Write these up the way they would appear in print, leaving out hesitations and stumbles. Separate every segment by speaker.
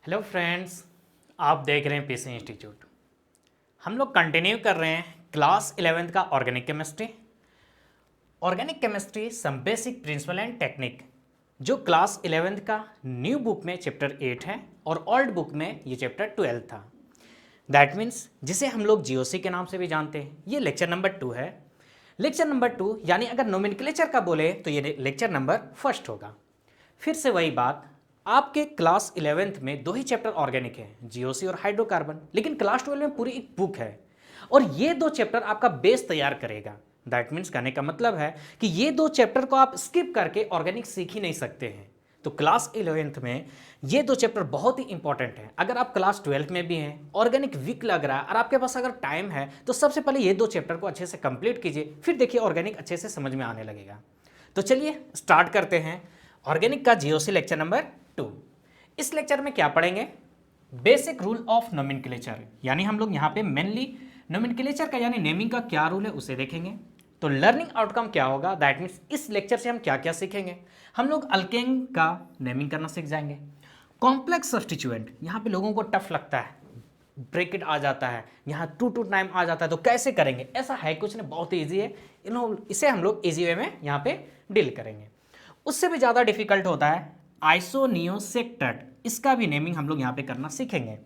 Speaker 1: Hello friends, आप देख रहे हैं पीसी इंस्टीट्यूट। हम लोग कंटिन्यू कर रहे हैं क्लास 11th का organic chemistry. Organic chemistry some basic principle and technique, जो क्लास 11th का न्यू बुक में चैप्टर 8 है और ओल्ड बुक में ये चैप्टर 12 था। दैट मीन्स जिसे हम लोग जीओसी के नाम से भी जानते हैं। ये लेक्चर नंबर 2 है। लेक्चर नंबर 2 यानी अगर नोमेनक्लेचर का बोले तो ये लेक्चर नंबर 1 होगा। फिर से वही बात, आपके क्लास 11th में 2 ही चैप्टर ऑर्गेनिक है, जीओसी और हाइड्रोकार्बन, लेकिन क्लास 12 में पूरी एक बुक है और ये 2 चैप्टर आपका बेस तैयार करेगा। दैट मीन्स कहने का मतलब है कि ये 2 चैप्टर को आप स्किप करके ऑर्गेनिक सीख ही नहीं सकते हैं। तो क्लास 11th में ये 2 चैप्टर बहुत ही इंपॉर्टेंट है। अगर आप क्लास 12 में भी हैं, ऑर्गेनिक वीक लग रहा है और आपके पास अगर टाइम है तो सबसे पहले ये 2 चैप्टर को अच्छे से कंप्लीट कीजिए, फिर देखिए ऑर्गेनिक अच्छे से समझ में आने लगेगा। तो चलिए स्टार्ट करते हैं ऑर्गेनिक का जीओसी लेक्चर नंबर 2। इस लेक्चर में क्या पढ़ेंगे? बेसिक रूल ऑफ नोमेनक्लेचर, यानी हम लोग यहाँ पे मेनली नोमेनक्लेचर का यानी नेमिंग का क्या रूल है उसे देखेंगे। तो लर्निंग आउटकम क्या होगा, दैट मीन्स इस लेक्चर से हम क्या क्या सीखेंगे। हम लोग अल्केन का नेमिंग करना सीख जाएंगे। कॉम्प्लेक्स सब्स्टिट्यूएंट, यहाँ पे लोगों को टफ लगता है, ब्रेकेट आ जाता है, यहाँ टू टाइम आ जाता है, तो कैसे करेंगे? ऐसा है कुछ नहीं, बहुत ईजी है। इसे हम लोग ईजी वे में यहाँ पे डील करेंगे। उससे भी ज़्यादा डिफिकल्ट होता है आइसोनियोसेक, इसका भी नेमिंग हम लोग यहाँ पे करना सीखेंगे।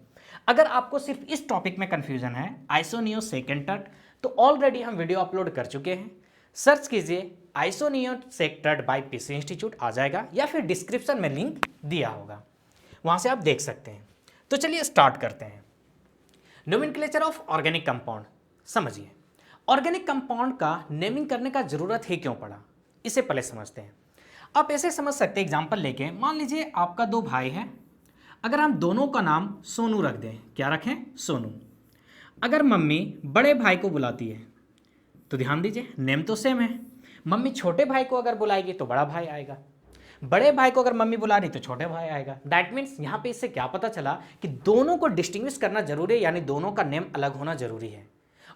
Speaker 1: अगर आपको सिर्फ इस टॉपिक में कंफ्यूजन है आइसोनियोसेक टर्ट, तो ऑलरेडी हम वीडियो अपलोड कर चुके हैं। सर्च कीजिए आइसोनियोसेक टर्ट बाय पीसी इंस्टीट्यूट, आ जाएगा, या फिर डिस्क्रिप्शन में लिंक दिया होगा, वहां से आप देख सकते हैं। तो चलिए स्टार्ट करते हैं। नोमेनक्लेचर ऑफ ऑर्गेनिक कंपाउंड समझिए। ऑर्गेनिक कंपाउंड का नेमिंग करने का जरूरत ही क्यों पड़ा, इसे पहले समझते हैं। आप ऐसे समझ सकते हैं, एग्जांपल लेके, मान लीजिए आपका 2 भाई हैं। अगर हम दोनों का नाम सोनू रख दें, क्या रखें? सोनू। अगर मम्मी बड़े भाई को बुलाती है तो ध्यान दीजिए नेम तो सेम है। मम्मी छोटे भाई को अगर बुलाएगी तो बड़ा भाई आएगा, बड़े भाई को अगर मम्मी बुला रही तो छोटे भाई आएगा। दैट मीन्स यहाँ पे इससे क्या पता चला कि दोनों को डिस्टिंग्विश करना जरूरी है, यानी दोनों का नेम अलग होना जरूरी है।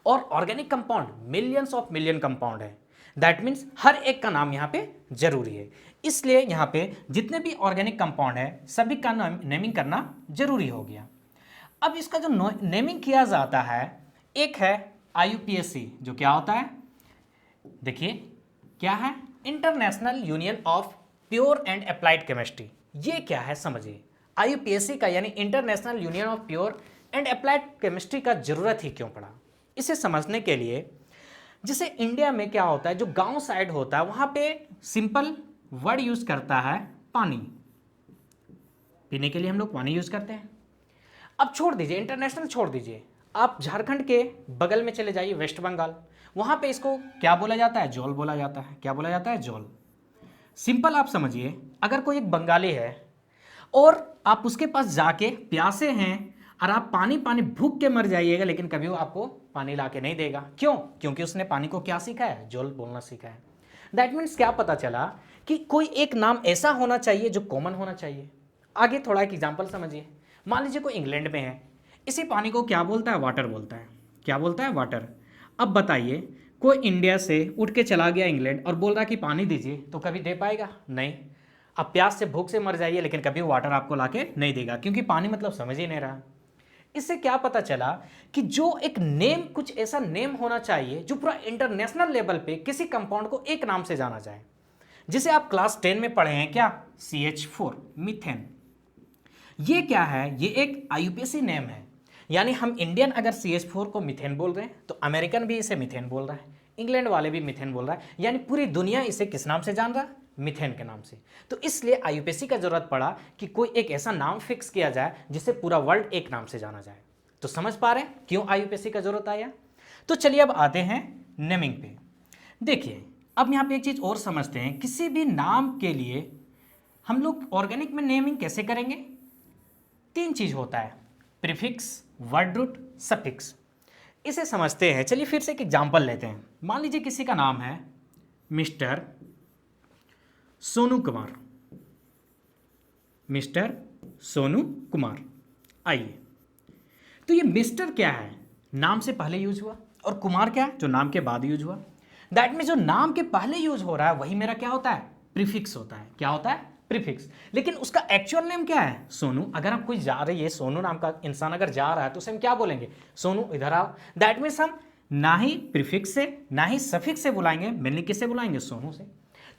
Speaker 1: और organic compound millions of million compound है, दैट मीन्स हर एक का नाम यहाँ पे जरूरी है। इसलिए यहाँ पे जितने भी ऑर्गेनिक कंपाउंड है सभी का नेमिंग करना जरूरी हो गया। अब इसका जो नेमिंग किया जाता है, एक है आईयूपीएसी, जो क्या होता है, देखिए क्या है, international union of pure and applied chemistry. ये क्या है समझिए। आईयूपीएसी का यानी international union of pure and applied chemistry का जरूरत ही क्यों पड़ा, इसे समझने के लिए, जैसे इंडिया में क्या होता है, जो गांव साइड होता है वहां पे सिंपल वर्ड यूज करता है पानी, पीने के लिए हम लोग पानी यूज करते हैं। अब छोड़ दीजिए इंटरनेशनल, छोड़ दीजिए, आप झारखंड के बगल में चले जाइए, वेस्ट बंगाल, वहां पे इसको क्या बोला जाता है? जॉल बोला जाता है। क्या बोला जाता है? जॉल। सिंपल आप समझिए, अगर कोई एक बंगाली है और आप उसके पास जाके प्यासे हैं और आप पानी पानी भूख के मर जाइएगा, लेकिन कभी वो आपको पानी ला के नहीं देगा। क्यों? क्योंकि उसने पानी को क्या सीखा है? जॉल बोलना सीखा है। दैट मीन्स क्या पता चला कि कोई एक नाम ऐसा होना चाहिए जो कॉमन होना चाहिए। आगे थोड़ा एक एग्जाम्पल समझिए। मान लीजिए कोई इंग्लैंड में है, इसी पानी को क्या बोलता है? वाटर बोलता है। क्या बोलता है? वाटर। अब बताइए, कोई इंडिया से उठ के चला गया इंग्लैंड और बोल रहा कि पानी दीजिए, तो कभी दे पाएगा? नहीं। अब प्यास से भूख से मर जाइए, लेकिन कभी वाटर आपको लाके नहीं देगा, क्योंकि पानी मतलब समझ ही नहीं रहा। इससे क्या पता चला कि जो एक नेम, कुछ ऐसा नेम होना चाहिए जो पूरा इंटरनेशनल लेवल पे किसी कंपाउंड को एक नाम से जाना जाए। जिसे आप क्लास 10 में पढ़े हैं, क्या? CH4 methane. ये क्या है? ये एक आईयूपीएसी नेम है, यानी हम इंडियन अगर CH4 को मीथेन बोल रहे हैं तो अमेरिकन भी इसे मीथेन बोल रहा है, इंग्लैंड वाले भी मीथेन बोल रहा है, यानी पूरी दुनिया इसे किस नाम से जान रहा है? मीथेन के नाम से। तो इसलिए आईयूपीएसी का जरूरत पड़ा कि कोई एक ऐसा नाम फिक्स किया जाए जिससे पूरा वर्ल्ड एक नाम से जाना जाए। तो समझ पा रहे हैं क्यों आईयूपीएसी का जरूरत आया? तो चलिए अब आते हैं नेमिंग पे। देखिए अब यहाँ पे एक चीज और समझते हैं, किसी भी नाम के लिए हम लोग ऑर्गेनिक में नेमिंग कैसे करेंगे? 3 चीज होता है, प्रीफिक्स, वर्ड रूट, सफिक्स। इसे समझते हैं। चलिए फिर से एक एग्जांपल लेते हैं। मान लीजिए किसी का नाम है मिस्टर सोनू कुमार। मिस्टर सोनू कुमार। आइए, तो ये मिस्टर क्या है? नाम से पहले यूज हुआ, और कुमार क्या है? जो नाम के बाद यूज हुआ। दैट मीन जो नाम के पहले यूज हो रहा है वही मेरा क्या होता है? प्रीफिक्स होता है। क्या होता है? प्रीफिक्स। लेकिन उसका एक्चुअल नेम क्या है? सोनू। अगर हम कोई जा रही है, सोनू नाम का इंसान अगर जा रहा है तो उसे हम क्या बोलेंगे? सोनू इधर आओ। दैट मीन्स हम ना ही प्रीफिक्स से ना ही सफिक्स से बुलाएंगे, मेनली किससे बुलाएंगे? सोनू से।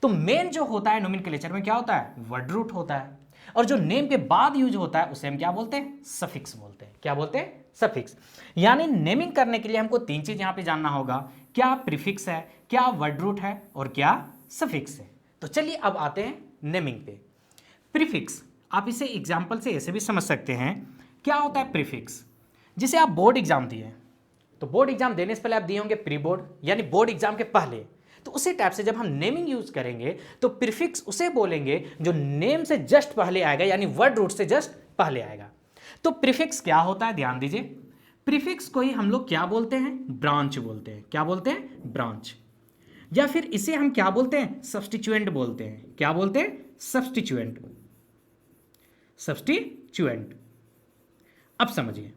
Speaker 1: तो मेन जो होता है नोमेनक्लेचर में क्या होता है? वर्ड रूट होता है। और जो नेम के बाद यूज होता है उसे हम क्या बोलते हैं? सफिक्स बोलते हैं। क्या बोलते हैं? सफिक्स। यानी नेमिंग करने के लिए हमको तीन चीज यहां पे जानना होगा, क्या प्रीफिक्स है, क्या वर्ड रूट है और क्या सफिक्स है। तो चलिए अब आते हैं नेमिंग पे। प्रीफिक्स, आप इसे एग्जांपल से ऐसे भी समझ सकते हैं। क्या होता है प्रीफिक्स? जिसे आप बोर्ड एग्जाम दिए, तो बोर्ड एग्जाम देने से पहले आप दिए होंगे प्री बोर्ड, यानी बोर्ड एग्जाम के पहले। तो उसी टाइप से जब हम नेमिंग यूज करेंगे तो प्रीफिक्स उसे बोलेंगे जो नेम से जस्ट पहले आएगा, यानी वर्ड रूट से जस्ट पहले आएगा। तो प्रीफिक्स क्या होता है? ध्यान दीजिए, प्रीफिक्स को ही हम लोग क्या बोलते हैं? ब्रांच बोलते हैं। क्या बोलते हैं? ब्रांच। या फिर इसे हम क्या बोलते हैं? सब्स्टिट्यूएंट बोलते हैं। क्या बोलते हैं? सब्स्टिट्यूएंट। सब्स्टिट्यूएंट। अब समझिए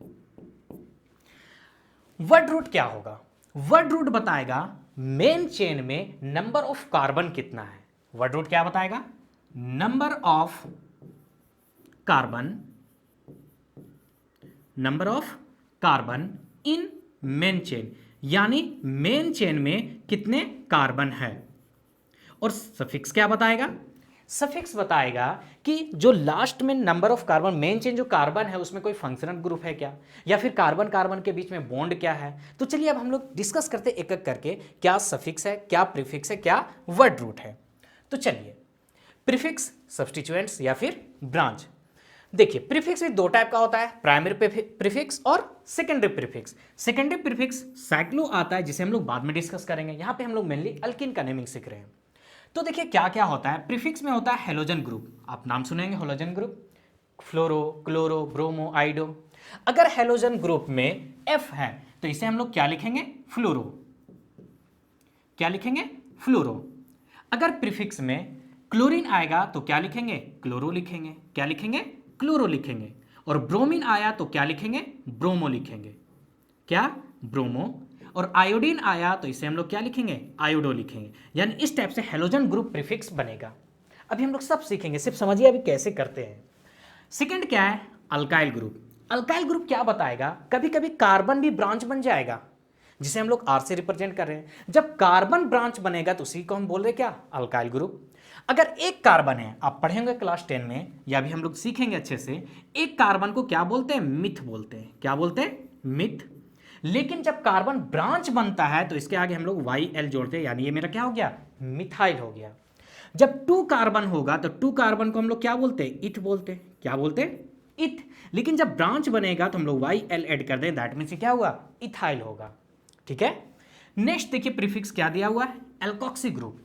Speaker 1: वर्ड रूट क्या होगा। वर्ड रूट बताएगा मेन चेन में नंबर ऑफ कार्बन कितना है। वर्ड रूट क्या बताएगा? Number of carbon, number of carbon in main chain, यानी मेन चेन में कितने कार्बन है। और सफिक्स क्या बताएगा? सफिक्स बताएगा कि जो लास्ट में number of carbon, main chain जो कार्बन है उसमें कोई फंक्शनल ग्रुप है क्या, या फिर कार्बन कार्बन के बीच में बॉन्ड क्या है। तो चलिए अब हम लोग डिस्कस करते एक एक करके, क्या सफिक्स है, क्या प्रीफिक्स है, क्या वर्ड रूट है। तो चलिए, प्रीफिक्स, सब्स्टिट्यूएंट्स या फिर ब्रांच। देखिए प्रीफिक्स भी दो टाइप का होता है, प्राइमरी प्रीफिक्स और secondary prefix. Secondary prefix cyclo आता है, जिसे हम लोग बाद में डिस्कस करेंगे। यहां पे हम लोग मेनली अल्किन का नेमिंग सीख रहे हैं। तो देखिए क्या क्या होता है प्रीफिक्स में। होता है हेलोजन ग्रुप, आप नाम सुनेंगे हेलोजन ग्रुप, फ्लोरो, क्लोरो, ब्रोमो, आइडो। अगर हेलोजन ग्रुप में F है तो इसे हम लोग क्या लिखेंगे? फ्लोरो। क्या लिखेंगे? फ्लोरो। अगर प्रीफिक्स में क्लोरीन आएगा तो क्या लिखेंगे? क्लोरो लिखेंगे। क्या लिखेंगे? क्लोरो लिखेंगे। और ब्रोमीन आया तो क्या लिखेंगे? ब्रोमो लिखेंगे। क्या? ब्रोमो। और आयोडीन आया तो इसे हम लोग क्या लिखेंगे? आयोडो लिखेंगे। यानी इस टाइप से हेलोजन ग्रुप प्रीफिक्स बनेगा। अभी हम लोग सब सीखेंगे, सिर्फ समझिए अभी कैसे करते हैं। सेकंड क्या है? Alkyl group. अल्काइल ग्रुप क्या बताएगा? कभी कभी कार्बन भी ब्रांच बन जाएगा, जिसे हम लोग R से रिप्रेजेंट कर रहे हैं। जब कार्बन ब्रांच बनेगा तो उसी को हम बोल रहे क्या? Alkyl group. अगर एक कार्बन है, आप पढ़ेंगे क्लास 10 में या भी हम लोग सीखेंगे अच्छे से, एक कार्बन को क्या बोलते हैं? मिथ बोलते हैं। क्या बोलते हैं? मिथ। लेकिन जब कार्बन ब्रांच बनता है तो इसके आगे हम लोग YL जोड़ते हैं, यानी ये मेरा क्या हो गया? मिथाइल हो गया। जब 2 कार्बन होगा तो 2 कार्बन को हम लोग क्या बोलते हैं? इथ बोलते हैं। क्या बोलते हैं? इथ। लेकिन जब ब्रांच बनेगा तो हम लोग YL ऐड कर दें, दैट मीन्स क्या हुआ? इथाइल होगा। ठीक है। नेक्स्ट देखिए प्रीफिक्स क्या दिया हुआ है? Alkoxy group.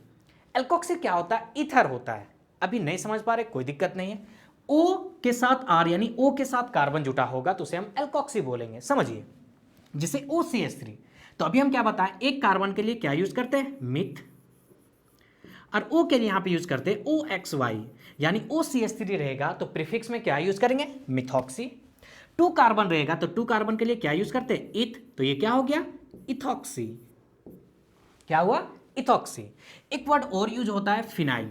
Speaker 1: एल्कोक्सी क्या होता है? ईथर होता है। अभी नहीं समझ पा रहे, कोई दिक्कत नहीं है। O के साथ R यानी O के साथ कार्बन जुटा होगा तो उसे हम एल्कोक्सी बोलेंगे। समझिए, जिसे OCH3। तो अभी हम क्या बताएं? एक कार्बन के लिए क्या यूज करते हैं? मिथ। और O के लिए यहां पे यूज करते हैं OXY, यानी OCH3 रहेगा तो प्रीफिक्स में क्या यूज करेंगे? मिथॉक्सी। 2 कार्बन रहेगा तो 2 कार्बन के लिए क्या यूज करते हैं? इथ, तो ये क्या हो गया? इथॉक्सी। क्या हुआ? इथॉक्सी। एक वर्ड और यूज होता है फिनाइल।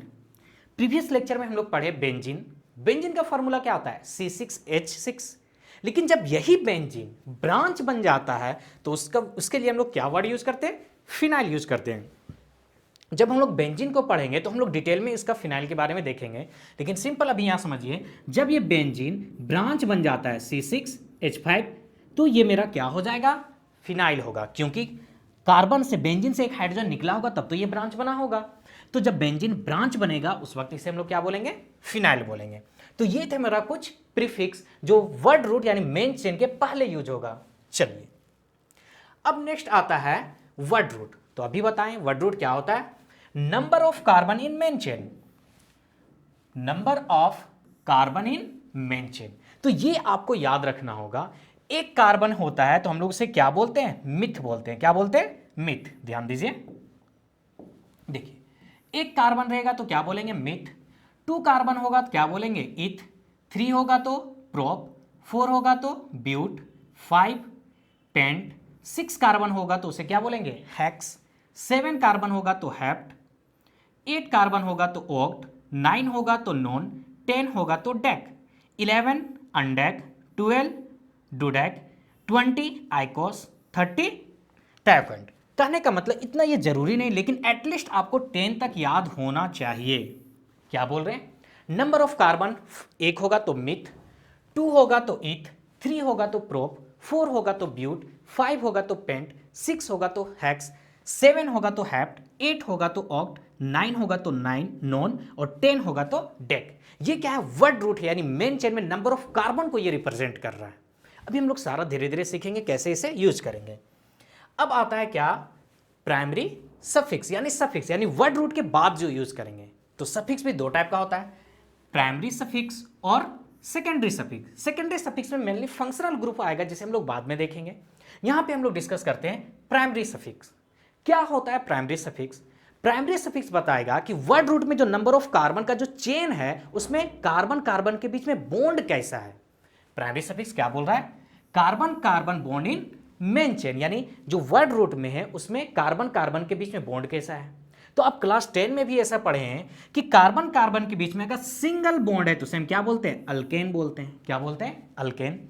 Speaker 1: प्रीवियस लेक्चर में हम लोग पढ़े बेंजीन। बेंजीन का फॉर्मूला क्या होता है? C6H6। लेकिन जब यही बेंजीन ब्रांच बन जाता है तो उसके लिए हम लोग क्या वर्ड यूज करते हैं? फिनाइल यूज करते हैं। जब हम लोग बेंजीन को पढ़ेंगे तो हम लोग डिटेल में इसका फिनाइल के बारे में देखेंगे, लेकिन सिंपल अभी यहां समझिए, जब ये बेंजीन ब्रांच बन जाता है C6H5 तो ये मेरा क्या हो जाएगा? फिनाइल होगा, क्योंकि कार्बन से, बेंजीन से एक हाइड्रोजन निकला होगा तब तो ये ब्रांच बना होगा। तो जब बेंजीन ब्रांच बनेगा उस वक्त इसे हम लोग क्या बोलेंगे? फिनाइल बोलेंगे। तो ये थे मेरा कुछ प्रीफिक्स जो वर्ड रूट यानी मेन चेन के पहले यूज होगा। चलिए अब नेक्स्ट आता है वर्ड रूट। तो अभी बताएं वर्ड रूट क्या होता है? Number of carbon in main chain. Number of carbon in main chain. तो ये आपको याद रखना होगा। एक कार्बन होता है तो हम लोग उसे क्या बोलते हैं? मिथ बोलते हैं। क्या बोलते हैं? मिथ। ध्यान दीजिए, देखिए एक कार्बन रहेगा तो क्या बोलेंगे? मिथ। 2 कार्बन होगा तो क्या बोलेंगे? इथ। 3 होगा तो प्रोप। 4 होगा तो ब्यूट। 5 पेंट। 6 कार्बन होगा तो उसे क्या बोलेंगे? हेक्स। 7 कार्बन होगा तो हेप्ट। 8 कार्बन होगा तो ऑक्ट। 9 होगा तो नॉन। 10 होगा तो डेक, 11 अनडेक, 12 डुडेक, 20 आइकोस, 30 टैफेंट। कहने का मतलब इतना ये जरूरी नहीं, लेकिन एटलीस्ट आपको 10 तक याद होना चाहिए। क्या बोल रहे हैं? नंबर ऑफ कार्बन 1 होगा तो मिथ, 2 होगा तो ईथ, 3 होगा तो प्रोप, 4 होगा तो ब्यूट, 5 होगा तो पेंट, 6 होगा तो हेक्स, 7 होगा तो हैप्ट, 8 होगा तो ऑक्ट, 9 होगा तो नॉन और 10 होगा तो डेक। ये क्या है? वर्ड रूट है, यानी मेन चेन में नंबर ऑफ कार्बन को ये रिप्रेजेंट कर रहा है। अभी हम लोग सारा धीरे धीरे सीखेंगे कैसे इसे यूज करेंगे। अब आता है क्या? प्राइमरी सफिक्स यानी सफिक्स, यानी वर्ड रूट के बाद जो यूज करेंगे। तो सफिक्स भी दो टाइप का होता है, प्राइमरी सफिक्स और सेकेंडरी सफिक्स। सेकेंडरी सफिक्स में मेनली फंक्शनल ग्रुप आएगा, जिसे हम लोग बाद में देखेंगे। यहां पे हम लोग डिस्कस करते हैं प्राइमरी सफिक्स। क्या होता है प्राइमरी सफिक्स? प्राइमरी सफिक्स बताएगा कि वर्ड रूट में जो नंबर ऑफ कार्बन का जो चेन है उसमें कार्बन कार्बन के बीच में बॉन्ड कैसा है। प्राइमरी सफिक्स क्या बोल रहा है? Carbon carbon bond in main chain, यानी जो वर्ड रूट में है उसमें कार्बन कार्बन के बीच में बॉन्ड कैसा है। तो आप क्लास 10 में भी ऐसा पढ़े हैं कि कार्बन कार्बन के बीच में अगर सिंगल बॉन्ड है तो उसे हम क्या बोलते हैं? अल्केन बोलते हैं। क्या बोलते हैं? अल्केन।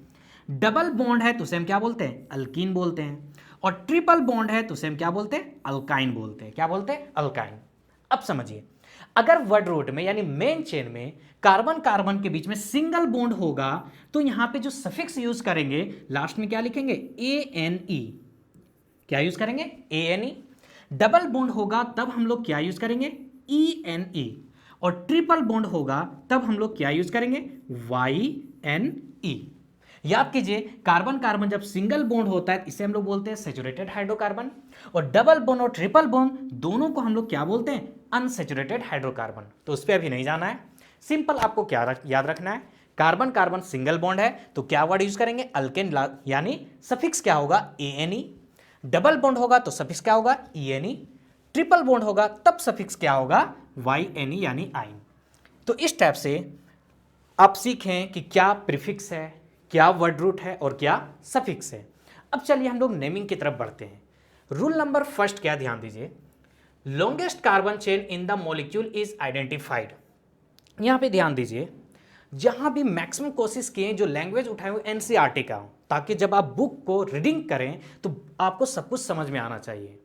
Speaker 1: डबल बॉन्ड है तो उसे हम क्या बोलते हैं? अल्कीन बोलते हैं। और ट्रिपल बॉन्ड है तो उसे हम क्या बोलते हैं? अल्काइन बोलते हैं। क्या बोलते हैं? अल्काइन। अब समझिए, अगर वर्ड रूट में यानी मेन चेन में कार्बन कार्बन के बीच में सिंगल बॉन्ड होगा तो यहां पे जो सफिक्स यूज करेंगे लास्ट में क्या लिखेंगे? ANE। क्या यूज करेंगे? ANE। डबल बॉन्ड होगा तब हम लोग क्या यूज करेंगे? ENE। और ट्रिपल बॉन्ड होगा तब हम लोग क्या यूज करेंगे? YNE। याद कीजिए, कार्बन कार्बन जब सिंगल बॉन्ड होता है इसे हम लोग बोलते हैं सैचुरेटेड हाइड्रोकार्बन, और डबल बॉन्ड और ट्रिपल बॉन्ड दोनों को हम लोग क्या बोलते हैं? Unsaturated hydrocarbon. तो उस पर अभी नहीं जाना है, सिंपल आपको क्या याद रखना है? कार्बन कार्बन सिंगल बॉन्ड है तो क्या वर्ड यूज करेंगे? अल्केन, यानी सफिक्स क्या होगा? ANE। डबल बॉन्ड होगा तो सफिक्स क्या होगा? ENE। ट्रिपल बॉन्ड होगा तब सफिक्स क्या होगा? YNE यानी आइन। तो इस टाइप से आप सीखें कि क्या प्रीफिक्स है, क्या वर्ड रूट है और क्या सफिक्स है। अब चलिए हम लोग नेमिंग की तरफ बढ़ते हैं। रूल नंबर फर्स्ट क्या? ध्यान दीजिए, longest carbon chain in the molecule is identified. यहां पे ध्यान दीजिए, जहां भी मैक्सिमम कोशिश किए जो लैंग्वेज उठाए हुए NCERT का हो, ताकि जब आप बुक को रीडिंग करें तो आपको सब कुछ समझ में आना चाहिए।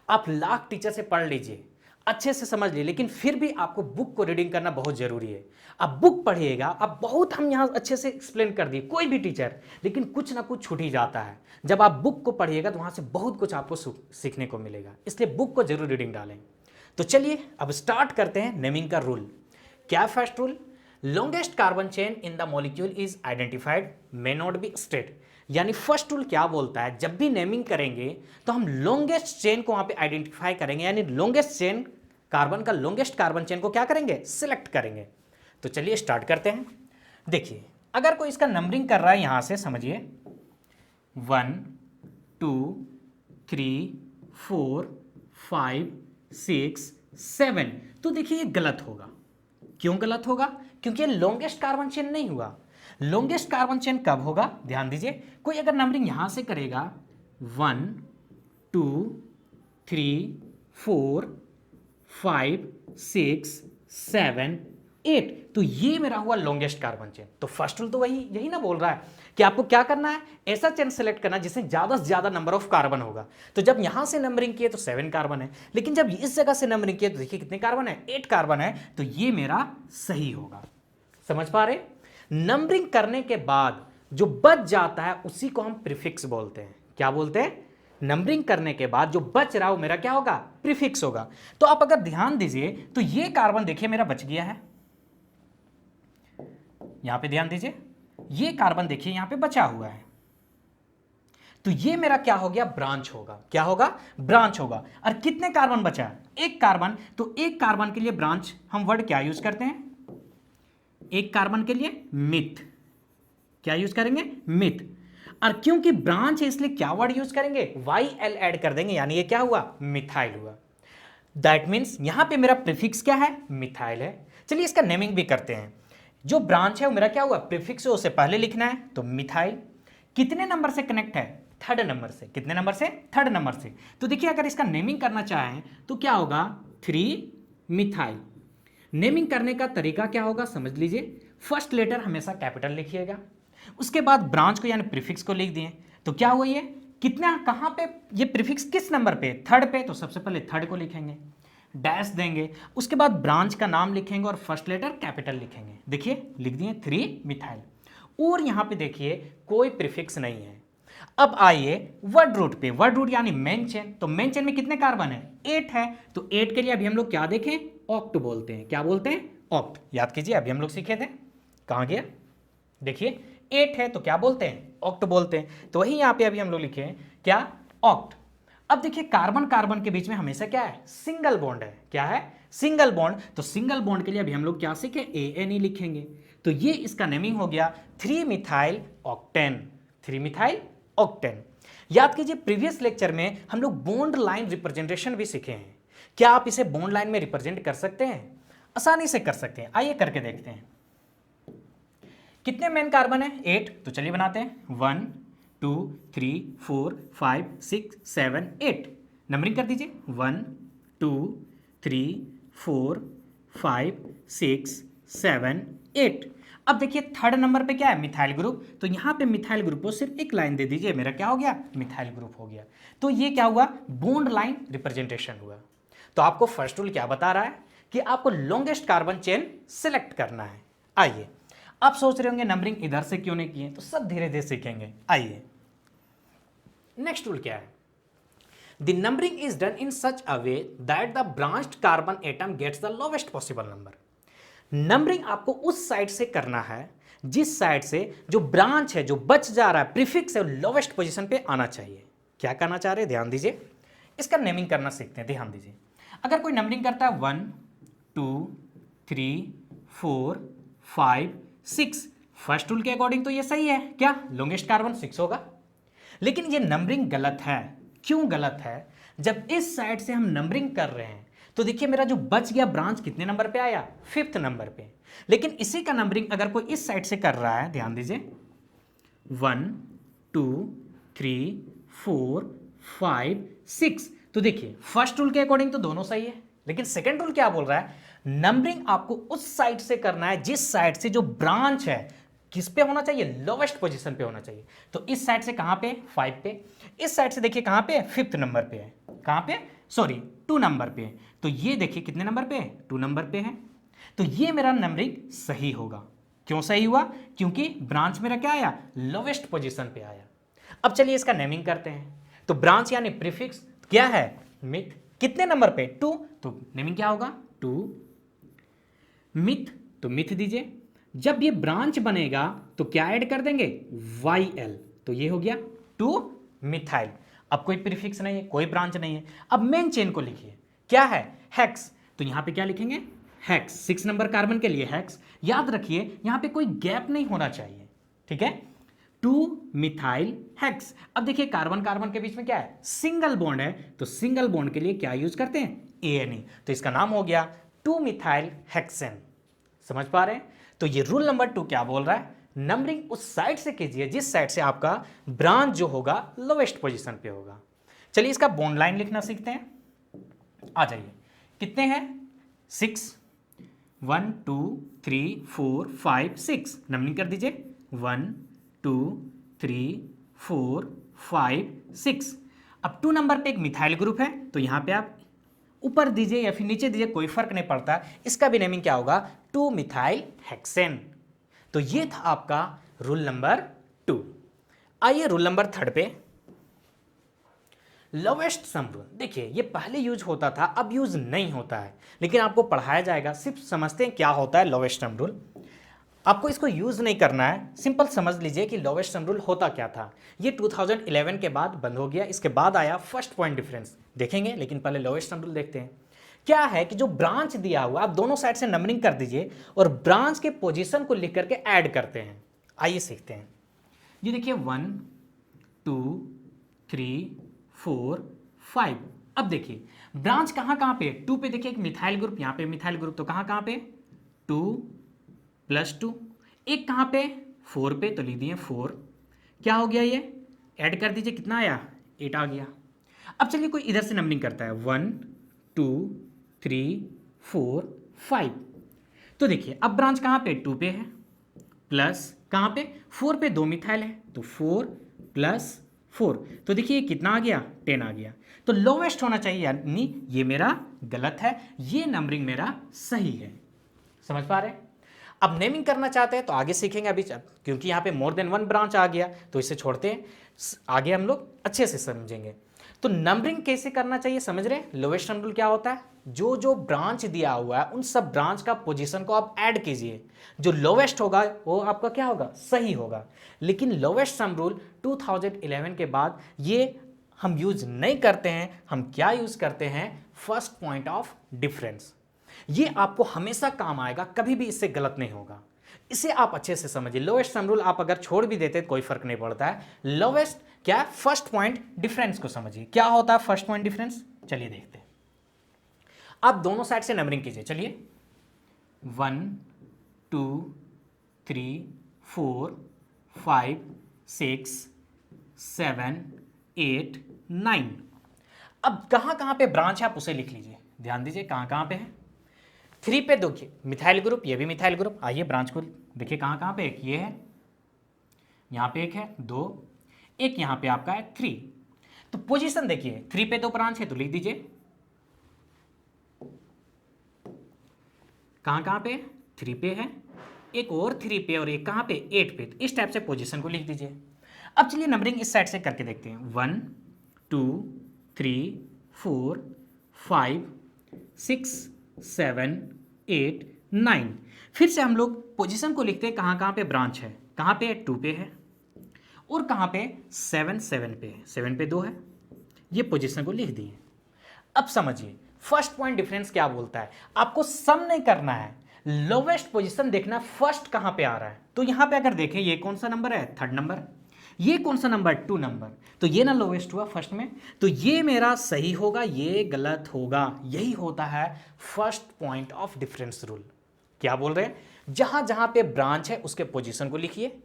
Speaker 1: आप लाख टीचर से पढ़ लीजिए, अच्छे से समझ लीजिए, लेकिन फिर भी आपको बुक को रीडिंग करना बहुत जरूरी है। आप बुक पढ़िएगा, आप बहुत हम यहाँ अच्छे से एक्सप्लेन कर दिए कोई भी टीचर, लेकिन कुछ ना कुछ छूट ही जाता है। जब आप बुक को पढ़िएगा तो वहाँ से बहुत कुछ आपको सीखने को मिलेगा, इसलिए बुक को जरूर रीडिंग डालें। तो चलिए अब स्टार्ट करते हैं नेमिंग का रूल। क्या first rule? Longest carbon chain in the molecule is identified may not be state. यानी फर्स्ट रूल क्या बोलता है? जब भी नेमिंग करेंगे तो हम लॉन्गेस्ट चेन को वहां पे आइडेंटिफाई करेंगे, यानी लॉन्गेस्ट चेन, कार्बन का लॉन्गेस्ट कार्बन चेन को क्या करेंगे? सिलेक्ट करेंगे। तो चलिए स्टार्ट करते हैं। देखिए, अगर कोई इसका नंबरिंग कर रहा है यहां से समझिए 1 2 3 4 5 6 7, तो देखिए ये गलत होगा। क्यों गलत होगा? क्योंकि ये लॉन्गेस्ट कार्बन चेन नहीं हुआ। लॉन्गेस्ट कार्बन चेन कब होगा? ध्यान दीजिए, कोई अगर नंबरिंग यहां से करेगा 1 2 3 4 5 6 7 8, तो ये मेरा हुआ लॉन्गेस्ट कार्बन चेन। तो फर्स्ट रूल तो वही यही ना बोल रहा है कि आपको क्या करना है? ऐसा चेन सेलेक्ट करना जिसमें ज्यादा से ज्यादा नंबर ऑफ कार्बन होगा। तो जब यहां से नंबरिंग किए तो 7 कार्बन है, लेकिन जब इस जगह से नंबरिंग किए तो देखिए कितने कार्बन है? 8 कार्बन है। तो ये मेरा सही होगा। समझ पा रहे? नंबरिंग करने के बाद जो बच जाता है उसी को हम प्रीफिक्स बोलते हैं। क्या बोलते हैं? नंबरिंग करने के बाद जो बच रहा हो मेरा क्या होगा? प्रीफिक्स होगा। तो आप अगर ध्यान दीजिए तो ये कार्बन देखिए मेरा बच गया है, यहां पे ध्यान दीजिए, ये कार्बन देखिए यहां पे बचा हुआ है, तो ये मेरा क्या हो गया? ब्रांच होगा। क्या होगा? ब्रांच होगा। और कितने कार्बन बचा? एक कार्बन। तो एक कार्बन के लिए ब्रांच हम वर्ड क्या यूज करते हैं? एक कार्बन के लिए मिथ। क्या यूज करेंगे? मिथ। और क्योंकि ब्रांच है इसलिए क्या वर्ड यूज करेंगे? YL ऐड कर देंगे, यानी ये क्या हुआ? मिथाइल हुआ। दैट मीन्स यहां पे मेरा प्रीफिक्स क्या है? मिथाइल है। चलिए इसका नेमिंग भी करते हैं। जो ब्रांच है वो मेरा क्या हुआ? प्रीफिक्स है, उसे पहले लिखना है, तो मिथाइल। कितने नंबर से कनेक्ट है? थर्ड नंबर से। कितने नंबर से? थर्ड नंबर से। तो देखिए अगर इसका नेमिंग करना चाहें तो क्या होगा? 3 मिथाइल। नेमिंग करने का तरीका क्या होगा समझ लीजिए। फर्स्ट लेटर हमेशा कैपिटल लिखिएगा, उसके बाद ब्रांच को यानी प्रीफिक्स को लिख दिए। तो क्या हुआ ये कितना, कहाँ पे ये प्रीफिक्स किस नंबर पे, थर्ड पे, तो सबसे पहले थर्ड को लिखेंगे, डैश देंगे, उसके बाद ब्रांच का नाम लिखेंगे और फर्स्ट लेटर कैपिटल लिखेंगे। देखिए लिख दिए 3 मिथाइल, और यहाँ पे देखिए कोई प्रीफिक्स नहीं है। अब आइए वर्ड रूट पे, वर्ड रूट यानी मेन चेन। तो मेन चेन में कितने कार्बन है, 8 है। तो 8 के लिए अभी हम लोग क्या देखें, ऑक्ट बोलते हैं। क्या बोलते हैं, ऑक्ट। याद कीजिए अभी हम लोग सीखे थे, कहाँ गया, देखिए 8 है तो क्या बोलते हैं, ऑक्ट बोलते हैं। तो वही यहाँ पे अभी हम लोग लिखे हैं क्या, ऑक्ट। अब देखिए कार्बन कार्बन के बीच में हमेशा क्या है, सिंगल बॉन्ड है। क्या है, सिंगल बॉन्ड। तो सिंगल बॉन्ड के लिए अभी हम लोग क्या सीखे, ANE लिखेंगे। तो ये इसका नेमिंग हो गया 3 मिथाइल ऑक्टेन, 3 मिथाइल ऑक्टेन। याद कीजिए प्रीवियस लेक्चर में हम लोग बॉन्ड लाइन रिप्रेजेंटेशन भी सीखे हैं। क्या आप इसे बॉन्ड लाइन में रिप्रेजेंट कर सकते हैं, आसानी से कर सकते हैं। आइए करके देखते हैं। कितने मेन कार्बन है, 8। तो चलिए बनाते हैं, 1 2 3 4 5 6 7 8। नंबरिंग कर दीजिए, 1 2 3 4 5 6 7 8। अब देखिए थर्ड नंबर पे क्या है, मिथाइल ग्रुप। तो यहाँ पे मिथाइल ग्रुप को सिर्फ एक लाइन दे दीजिए, मेरा क्या हो गया, मिथाइल ग्रुप हो गया। तो ये क्या हुआ, बॉन्ड लाइन रिप्रेजेंटेशन हुआ। तो आपको फर्स्ट रूल क्या बता रहा है कि आपको लॉन्गेस्ट कार्बन चेन सिलेक्ट करना है। आइए, आप सोच रहे होंगे नंबरिंग इधर से क्यों नहीं किए, तो सब धीरे धीरे सीखेंगे। आइए नेक्स्ट रूल क्या है, the numbering is done in such a way that the branched carbon atom gets the lowest possible number. Numbering आपको उस साइड से करना है जिस साइड से जो ब्रांच है, जो बच जा रहा है, प्रीफिक्स है, लोवेस्ट पोजीशन पे आना चाहिए। क्या करना चाह रहे हैं, ध्यान दीजिए, इसका नेमिंग करना सीखते हैं। ध्यान दीजिए, अगर कोई नंबरिंग करता है 1 2 3 4 5 6, फर्स्ट रूल के अकॉर्डिंग तो ये सही है, क्या लॉन्गेस्ट कार्बन 6 होगा। लेकिन ये नंबरिंग गलत है। क्यों गलत है, जब इस साइड से हम नंबरिंग कर रहे हैं तो देखिए मेरा जो बच गया ब्रांच कितने नंबर पे आया, 5th नंबर पे। लेकिन इसी का नंबरिंग अगर कोई इस साइड से कर रहा है, ध्यान दीजिए, 1 2 3 4 5 6, तो देखिए फर्स्ट रूल के अकॉर्डिंग तो दोनों सही है। लेकिन सेकंड रूल क्या बोल रहा है, नंबरिंग आपको उस साइड से करना है जिस साइड से जो ब्रांच है किस पे होना चाहिए, लोवेस्ट पोजीशन पे होना चाहिए। तो इस साइड से कहां पे, 5 पे। इस साइड से देखिए कहां पे, 5th नंबर पे है। कहां पे, सॉरी 2 नंबर पे है। तो ये देखिए कितने नंबर पे है, 2 नंबर पे है। तो ये मेरा नंबरिंग सही होगा। क्यों सही हुआ, क्योंकि ब्रांच मेरा क्या आया, लोवेस्ट पोजीशन पे आया। अब चलिए इसका नेमिंग करते हैं। तो ब्रांच यानी प्रीफिक्स क्या है, मिथ, कितने नंबर पे, 2। तो नेमिंग क्या होगा, 2 मिथ। तो मिथ दीजिए। जब ये ब्रांच बनेगा तो क्या ऐड कर देंगे, YL। तो ये हो गया 2 मिथाइल। अब कोई प्रीफिक्स नहीं है, कोई ब्रांच नहीं है। अब मेन चेन को लिखिए, क्या है, हेक्स। तो यहां पे क्या लिखेंगे, हेक्स। 6 नंबर कार्बन के लिए हेक्स। याद रखिए यहां पे कोई गैप नहीं होना चाहिए, ठीक है। 2 मिथाइल हेक्स। अब देखिए कार्बन कार्बन के बीच में क्या है, सिंगल बॉन्ड है। तो सिंगल बॉन्ड के लिए क्या यूज करते हैं, ANE। तो इसका नाम हो गया 2 मिथाइल हेक्सेन। समझ पा रहे हैं। तो ये रूल नंबर 2 क्या बोल रहा है, नंबरिंग उस साइड से कीजिए जिस साइड से आपका ब्रांच जो होगा लोवेस्ट पोजीशन पे होगा। चलिए इसका बॉन्ड लाइन लिखना सीखते हैं। आ जाइए, कितने हैं, 6, 1 2 3 4 5 6। नंबरिंग कर दीजिए, 1 2 3 4 5 6। अब 2 नंबर पे एक मिथाइल ग्रुप है, तो यहां पे आप ऊपर दीजिए या फिर नीचे दीजिए, कोई फर्क नहीं पड़ता। इसका भी नेमिंग क्या होगा, 2 मिथाइल हेक्सेन। तो ये था आपका रूल नंबर 2। आइए रूल नंबर 3 पे, लोवेस्ट सम रूल। देखिए ये पहले यूज होता था, अब यूज नहीं होता है, लेकिन आपको पढ़ाया जाएगा। सिर्फ समझते हैं क्या होता है लोवेस्ट सम रूल, आपको इसको यूज नहीं करना है। सिंपल समझ लीजिए कि लोवेस्ट सम रूल होता क्या था। ये 2011 के बाद बंद हो गया, इसके बाद आया फर्स्ट पॉइंट डिफरेंस, देखेंगे। लेकिन पहले लोवेस्ट सम रूल देखते हैं। क्या है कि जो ब्रांच दिया हुआ, आप दोनों साइड से नंबरिंग कर दीजिए और ब्रांच के पोजीशन को लिख करके ऐड करते हैं। आइए सीखते हैं। ये देखिए 1 2 3 4 5। अब देखिए ब्रांच कहां कहां पे, 2 पे देखिए एक मिथाइल ग्रुप, यहां पे मिथाइल ग्रुप। तो कहां कहां पे, 2 + 2। एक कहां पे, 4 पे। तो लिख दिए 4। क्या हो गया, ये ऐड कर दीजिए, कितना आया, 8 आ गया। अब चलिए कोई इधर से नंबरिंग करता है, 1 2 3 4 5। तो देखिए अब ब्रांच कहाँ पे 2 पे है, प्लस कहाँ पे 4 पे 2 मिथाइल है, तो 4 प्लस 4, तो देखिए कितना आ गया 10 आ गया। तो लोवेस्ट होना चाहिए, यानी ये मेरा गलत है, ये नंबरिंग मेरा सही है। समझ पा रहे हैं? अब नेमिंग करना चाहते हैं तो आगे सीखेंगे अभी, क्योंकि यहाँ पे मोर देन वन ब्रांच आ गया तो इसे छोड़ते हैं, आगे हम लोग अच्छे से समझेंगे। तो नंबरिंग कैसे करना चाहिए समझ रहे हैं? लोवेस्ट सम रूल क्या होता है, जो जो ब्रांच दिया हुआ है उन सब ब्रांच का पोजीशन को आप ऐड कीजिए, जो लोवेस्ट होगा वो आपका क्या होगा, सही होगा। लेकिन लोवेस्ट सम रूल 2011 के बाद ये हम यूज नहीं करते हैं, हम क्या यूज करते हैं, फर्स्ट पॉइंट ऑफ डिफरेंस। ये आपको हमेशा काम आएगा, कभी भी इससे गलत नहीं होगा, इसे आप अच्छे से समझिए। लोवेस्ट सम रूल आप अगर छोड़ भी देते कोई फर्क नहीं पड़ता है, लोवेस्ट क्या है, फर्स्ट पॉइंट डिफरेंस को समझिए। क्या होता है फर्स्ट पॉइंट डिफरेंस, चलिए देखते हैं। आप दोनों साइड से नंबरिंग कीजिए, चलिए 1 2 3 4 5 6 7 8 9। अब कहां कहां पे ब्रांच है आप उसे लिख लीजिए, ध्यान दीजिए कहां कहां पे है। 3 पे देखिए मिथाइल ग्रुप, ये भी मिथाइल ग्रुप, आइए ब्रांच को देखिए कहां कहां पे, एक ये है, यहां पे एक है 2, एक यहां पे आपका है 3। तो पोजीशन देखिए 3 पे 2 ब्रांच है तो लिख दीजिए, कहां कहां पे 3 पे है, एक और 3 पे और एक कहां पे 8 पे, तो इस टाइप से पोजीशन को लिख दीजिए। अब चलिए नंबरिंग इस साइड से करके देखते हैं, 1 2 3 4 5 6 7 8 9। फिर से हम लोग पोजीशन को लिखते हैं, कहां कहां पे ब्रांच है, कहां पे 2 पे है और कहां पे 7 पे है, 7 पे 2 है, ये पोजीशन को लिख दिए। अब समझिए फर्स्ट पॉइंट डिफरेंस क्या बोलता है, आपको सम नहीं करना है, लोवेस्ट पोजीशन देखना फर्स्ट कहां पे आ रहा है। तो यहां पे अगर देखें ये कौन सा नंबर है, 3rd नंबर, ये कौन सा नंबर 2 नंबर, तो ये ना लोवेस्ट हुआ फर्स्ट में, तो ये मेरा सही होगा, ये गलत होगा। यही होता है first point of difference rule. क्या बोल रहे हैं, जहां जहां पे ब्रांच है उसके पोजीशन को लिखिए।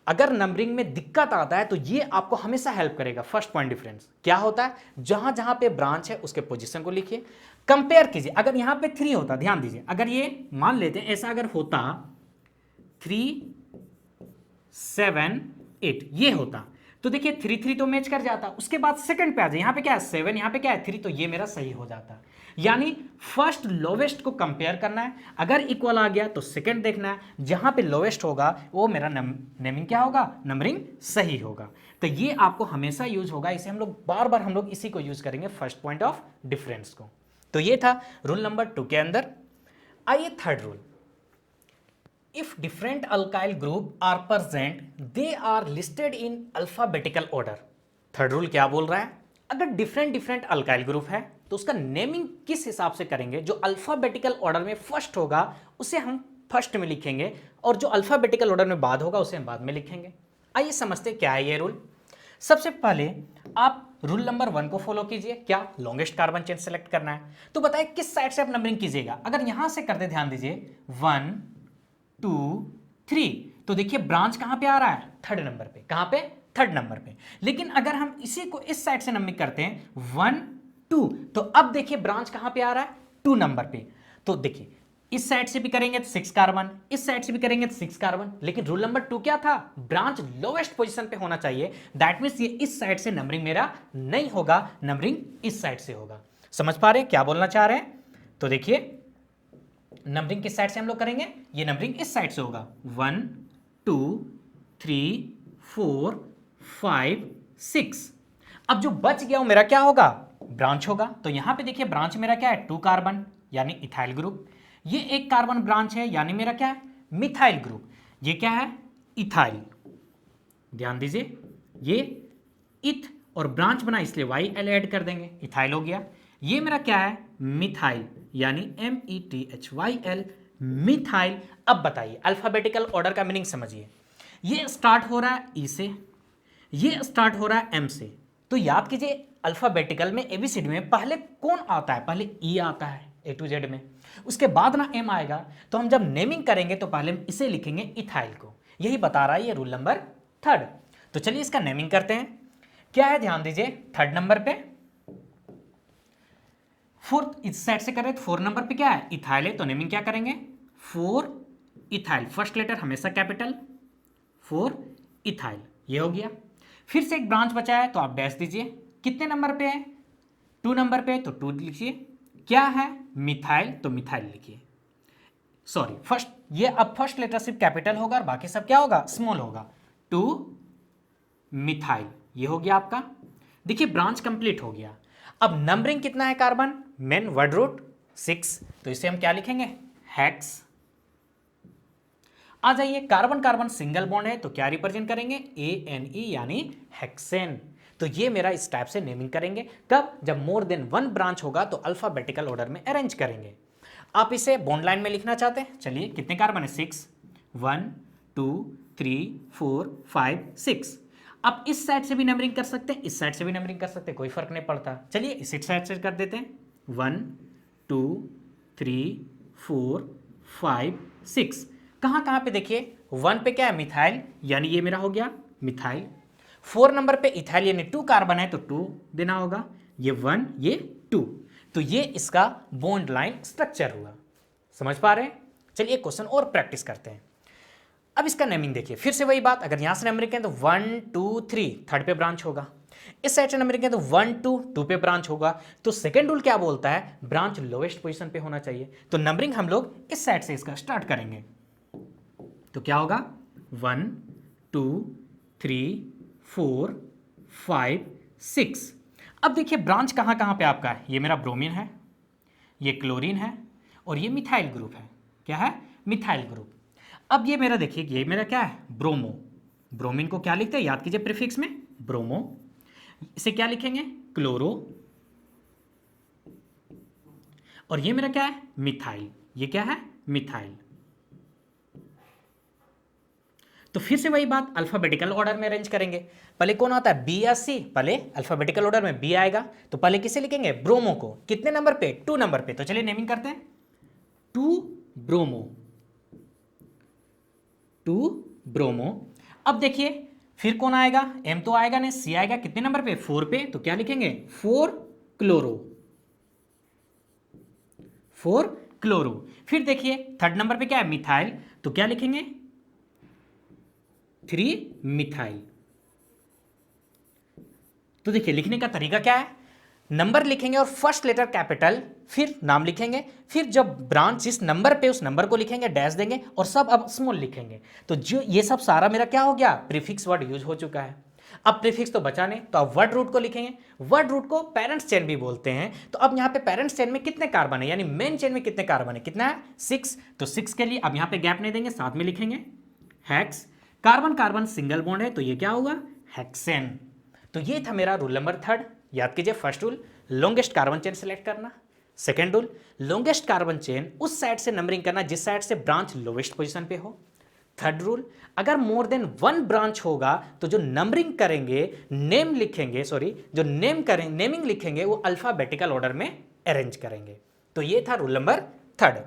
Speaker 1: अगर नंबरिंग में दिक्कत आता है तो ये आपको हमेशा हेल्प करेगा। फर्स्ट पॉइंट डिफरेंस क्या होता है, जहां जहां पे ब्रांच है उसके पोजीशन को लिखिए, कंपेयर कीजिए। अगर यहां पे 3 होता, ध्यान दीजिए, अगर ये मान लेते हैं ऐसा अगर होता 3 7 8 ये होता, तो देखिए 3 3 तो मैच कर जाता, उसके बाद सेकंड पे आ जाए, यहां पे क्या है 7, यहां पे क्या है 3, तो ये मेरा सही हो जाता। यानी फर्स्ट लोवेस्ट को कंपेयर करना है, अगर इक्वल आ गया तो सेकंड देखना है, जहां पे लोवेस्ट होगा वो मेरा नेमिंग क्या होगा, नंबरिंग सही होगा। तो ये आपको हमेशा यूज होगा, इसे हम लोग बार बार हम लोग इसी को यूज करेंगे, फर्स्ट पॉइंट ऑफ डिफरेंस को। तो ये था रूल नंबर 2 के अंदर। आइए third rule, if different alkyl group are present they are listed in alphabetical order. Third rule क्या बोल रहा है, अगर डिफरेंट डिफरेंट अल्काइल ग्रुप है तो उसका नेमिंग किस हिसाब से करेंगे, जो अल्फाबेटिकल ऑर्डर में फर्स्ट होगा उसे हम फर्स्ट में लिखेंगे और जो अल्फाबेटिकल ऑर्डर में बाद होगा उसे हम बाद में लिखेंगे। आइए समझते क्या है ये रूल। सबसे पहले आप रूल नंबर 1 को फॉलो कीजिए, क्या, लॉन्गेस्ट कार्बन चेन सेलेक्ट करना है। तो बताइए किस साइड से आप नंबरिंग कीजिएगा। अगर यहां से करते, ध्यान दीजिए 1 2 3, तो देखिए ब्रांच कहां पे आ रहा है, 3rd नंबर पे, कहां पे 3rd नंबर पे। लेकिन अगर हम इसी को इस साइड से नंबरिंग करते हैं 1 2, तो अब देखिए ब्रांच कहां पे आ रहा है, 2 नंबर पे। तो देखिए इस साइड से भी करेंगे तो 6 कार्बन, इस साइड से भी करेंगे तो 6 कार्बन। लेकिन रूल नंबर 2 क्या था, ब्रांच लोवेस्ट पोजीशन पे होना चाहिए। दैट मींस ये इस साइड से नंबरिंग मेरा नहीं होगा, नंबरिंग इस साइड से होगा। समझ पा रहे हैं क्या बोलना चाह रहे हैं। तो देखिए नंबरिंग किस साइड से हम लोग करेंगे, ये नंबरिंग इस साइड से होगा, 1 2 3 4 5 6। अब जो बच गया वो मेरा क्या होगा, ब्रांच होगा। तो यहां पे देखिए ब्रांच मेरा क्या है, 2 कार्बन यानी इथाइल ग्रुप, ये 1 कार्बन ब्रांच है यानी मेरा क्या है, मिथाइल ग्रुप, ये क्या है, इथाइल। ध्यान दीजिए ये इथ और ब्रांच बना इसलिए YL ऐड कर देंगे, इथाइल हो गया। ये मेरा क्या है, मिथाइल यानी METHYL, मिथाइल। अब बताइए अल्फाबेटिकल ऑर्डर का मीनिंग समझिए, ये स्टार्ट हो रहा है E से, ये स्टार्ट हो रहा है M से। तो याद कीजिए अल्फाबेटिकल में ABCD में पहले कौन आता है, पहले E आता है A to Z में, उसके बाद ना M आएगा। तो हम जब नेमिंग करेंगे तो पहले हम इसे लिखेंगे इथाइल को, यही बता रहा है ये रूल नंबर 3rd। तो चलिए इसका नेमिंग करते हैं, क्या है, ध्यान दीजिए 3rd नंबर पे, 4th इस साइड से करें तो 4 नंबर पे क्या है, इथाइल है, तो नेमिंग क्या करेंगे 4 इथाइल, फर्स्ट लेटर हमेशा कैपिटल, 4 इथाइल, ये हो गया। फिर से एक ब्रांच बचा है तो आप डैश दीजिए। कितने नंबर पे है? 2 नंबर पे, तो 2 लिखिए। क्या है? मिथाइल, तो मिथाइल लिखिए। सॉरी, फर्स्ट, ये अब फर्स्ट लेटर सिर्फ कैपिटल होगा और बाकी सब क्या होगा? स्मॉल होगा। 2 मिथाइल, ये हो गया आपका। देखिए ब्रांच कंप्लीट हो गया। अब नंबरिंग कितना है कार्बन? मेन वर्ड रूट 6, तो इसे हम क्या लिखेंगे? हेक्स। आ जाइए, कार्बन कार्बन सिंगल बॉन्ड है तो क्या रिप्रेजेंट करेंगे? ANE यानी हेक्सेन। तो ये मेरा इस टाइप से नेमिंग करेंगे। कब? जब मोर देन 1 ब्रांच होगा तो अल्फाबेटिकल ऑर्डर में अरेंज करेंगे। आप इसे बॉन्ड लाइन में लिखना चाहते हैं, चलिए कितने कार्बन है? 6, 1 2 3 4 5 6। आप इस साइड से भी नंबरिंग कर सकते हैं, इस साइड से भी नंबरिंग कर सकते हैं, कोई फर्क नहीं पड़ता। चलिए इस साइड से कर देते हैं। 1 2 3 4 5 6। कहाँ पे देखिए, 1 पे क्या है? मिथाइल, यानी ये मेरा हो गया मिथाइल। 4 नंबर पे इथाइल यानी 2 कार्बन है तो 2 देना होगा। ये 1, ये 2, तो ये इसका बॉन्ड लाइन स्ट्रक्चर हुआ। समझ पा रहे हैं? चलिए क्वेश्चन और प्रैक्टिस करते हैं। अब इसका नेमिंग देखिए, फिर से वही बात, अगर यहां से नंबरिंग करें तो 1 2 3 थर्ड पे ब्रांच होगा। इस साइड से नंबरिंग करें तो 1 2 2 पे ब्रांच होगा। तो सेकंड रूल क्या बोलता है? ब्रांच लोवेस्ट पोजीशन पे होना चाहिए। तो नंबरिंग हम लोग इस साइड से इसका स्टार्ट करेंगे, तो क्या होगा? 1 2 3 4 5 6। अब देखिए ब्रांच कहाँ पे आपका है? ये मेरा ब्रोमीन है, ये क्लोरीन है और ये मिथाइल ग्रुप है। क्या है? Methyl group. अब ये मेरा देखिए, ये मेरा क्या है? ब्रोमो। ब्रोमीन को क्या लिखते हैं? याद कीजिए प्रीफिक्स में ब्रोमो। इसे क्या लिखेंगे? क्लोरो। और ये मेरा क्या है? मिथाइल। ये क्या है? मिथाइल। तो फिर से वही बात, अल्फाबेटिकल ऑर्डर में अरेंज करेंगे। पहले कौन आता है? बी या सी? पहले अल्फाबेटिकल ऑर्डर में बी आएगा, तो पहले किसे लिखेंगे? ब्रोमो को। कितने नंबर पे? 2 नंबर पे। तो चलिए नेमिंग करते हैं, 2 ब्रोमो, 2 ब्रोमो। अब देखिए फिर कौन आएगा? एम तो आएगा नहीं, सी आएगा। कितने नंबर पे? 4 पे, तो क्या लिखेंगे? 4 क्लोरो, 4 क्लोरो। फिर देखिए थर्ड नंबर पे क्या है? मिथाइल, तो क्या लिखेंगे? 3 मिथाइल। तो देखिए लिखने का तरीका क्या है? नंबर लिखेंगे और फर्स्ट लेटर कैपिटल, फिर नाम लिखेंगे, फिर जब ब्रांच जिस नंबर पे उस नंबर को लिखेंगे, डैश देंगे और सब अब स्मॉल लिखेंगे। तो जो ये सब सारा मेरा क्या हो गया? प्रीफिक्स वर्ड यूज हो चुका है। अब प्रीफिक्स तो बचा नहीं, तो अब वर्ड रूट को लिखेंगे। वर्ड रूट को पेरेंट्स चेन भी बोलते हैं। तो अब यहाँ पे पेरेंट्स चेन में कितने कार्बन है, यानी मेन चेन में कितने कार्बन है? कितना है? 6। तो 6 के लिए अब यहाँ पे गैप नहीं देंगे, साथ में लिखेंगे hex. Carbon carbon single bond है तो ये क्या होगा? हेक्सेन। तो ये था मेरा रूल नंबर 3। याद कीजिए, first rule longest carbon chain select करना। Second rule longest carbon chain उस साइड से नंबरिंग करना जिस साइड से ब्रांच लोवेस्ट पोजीशन पे हो। थर्ड रूल, अगर मोर देन 1 ब्रांच होगा तो जो नंबरिंग करेंगे, नेम लिखेंगे, सॉरी जो नेम करेंगे, नेमिंग लिखेंगे, वो अल्फाबेटिकल ऑर्डर में अरेंज करेंगे। तो ये था rule number 3।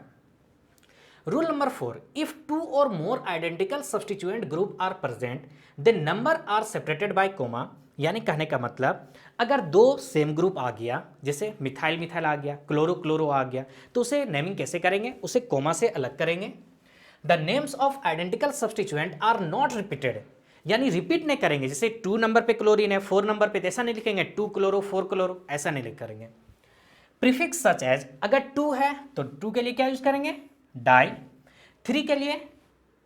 Speaker 1: Rule number 4, if 2 और more identical substituent group are present then number are separated by comma. यानी कहने का मतलब, अगर 2 सेम ग्रुप आ गया, जैसे मिथाइल मिथाइल आ गया, क्लोरो क्लोरो आ गया, तो उसे नेमिंग कैसे करेंगे? उसे कोमा से अलग करेंगे। The names of identical substituent are not repeated, यानी रिपीट नहीं करेंगे। जैसे 2 नंबर पे क्लोरीन है, 4 नंबर पे, ऐसा नहीं लिखेंगे 2 क्लोरो 4 क्लोरो, ऐसा नहीं लिख करेंगे। प्रीफिक्स सच एज, अगर 2 है तो 2 के लिए क्या यूज करेंगे? डाई। 3 के लिए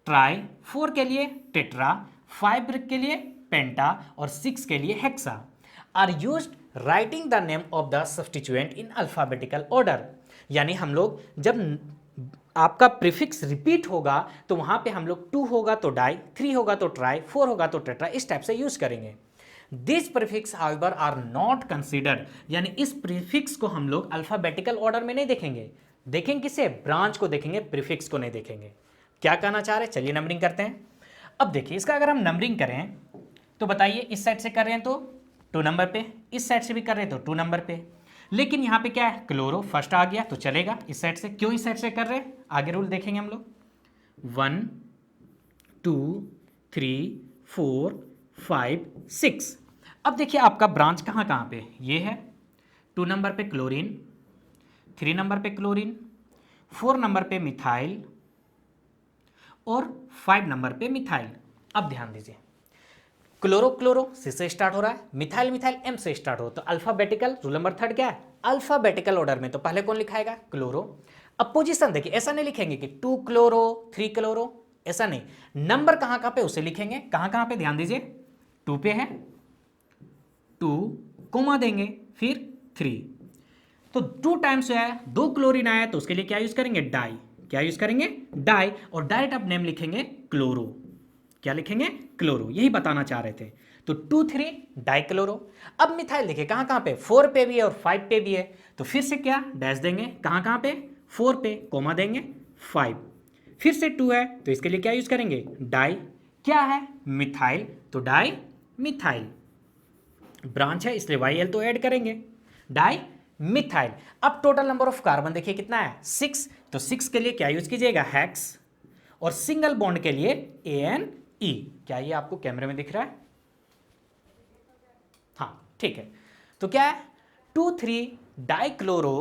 Speaker 1: ट्राई, 4 के लिए टेट्रा, 5 के लिए पेंटा और 6 के लिए hexa. Are used writing the name of the substituent in alphabetical order. यानी हम लोग जब आपका प्रीफिक्स रिपीट होगा तो वहां पे हम लोग 2 होगा तो डाई, 3 होगा तो ट्राई, 4 होगा तो टेट्रा, इस टाइप से यूज करेंगे। This prefix however are not considered, यानी इस प्रीफिक्स को हम लोग अल्फाबेटिकल ऑर्डर में नहीं देखेंगे। देखेंगे किसे? ब्रांच को देखेंगे, प्रीफिक्स को नहीं देखेंगे। क्या कहना चाह रहे हैं? चलिए नंबरिंग करते हैं। अब देखिए इसका अगर हम नंबरिंग करें तो बताइए, इस साइड से कर रहे हैं तो 2 नंबर पे, इस साइड से भी कर रहे हैं तो 2 नंबर पे। लेकिन यहाँ पे क्या है? क्लोरो फर्स्ट आ गया तो चलेगा इस साइड से। क्यों इस साइड से कर रहे हैं? आगे रूल देखेंगे हम लोग। 1 2 3 4 5 6। अब देखिए आपका ब्रांच कहाँ पे? ये है 2 नंबर पे क्लोरीन, 3 नंबर पे क्लोरीन, 4 नंबर पे मिथाइल, और 5 नंबर पे मिथाइल। अब ध्यान दीजिए, क्लोरो क्लोरो सी से स्टार्ट हो रहा है, मिथाइल मिथाइल एम से स्टार्ट हो, तो अल्फाबेटिकल रूल नंबर थर्ड क्या है, अल्फाबेटिकल ऑर्डर में तो पहले कौन लिखाएगा, क्लोरो। अब पोजीशन देखिए, ऐसा नहीं लिखेंगे कि 2 क्लोरो 3 क्लोरो, ऐसा नहीं, नंबर कहां कहां पे उसे लिखेंगे, कहां कहां पे, ध्यान दीजिए 2 पे है, 2 कोमा देंगे, फिर 3, तो 2 टाइम्स है, 2 क्लोरीन आया तो उसके लिए क्या यूज करेंगे, डाई, क्या यूज करेंगे, डाई, और डायरेक्ट अब नेम लिखेंगे क्लोरो, क्या लिखेंगे, क्लोरो, यही बताना चाह रहे थे। तो 2 3 डाइक्लोरो। अब मिथाइल देखिए कहां कहां पे, 4 पे भी है और 5 पे भी है, तो फिर से क्या डैश देंगे, कहां कहां पे, 4 पे कोमा देंगे, 5, फिर से 2 है तो इसके लिए क्या यूज करेंगे, डाई, क्या है, मिथाइल, तो डाई मिथाइल, ब्रांच है इसलिए YL तो ऐड करेंगे, डाई मिथाइल। अब टोटल नंबर ऑफ कार्बन देखिए कितना है, 6, तो 6 के लिए क्या यूज कीजिएगा, हेक्स, और सिंगल बॉन्ड के लिए ANE। क्या ये आपको कैमरे में दिख रहा है, हाँ ठीक है, तो क्या है 2 3 डाइक्लोरो,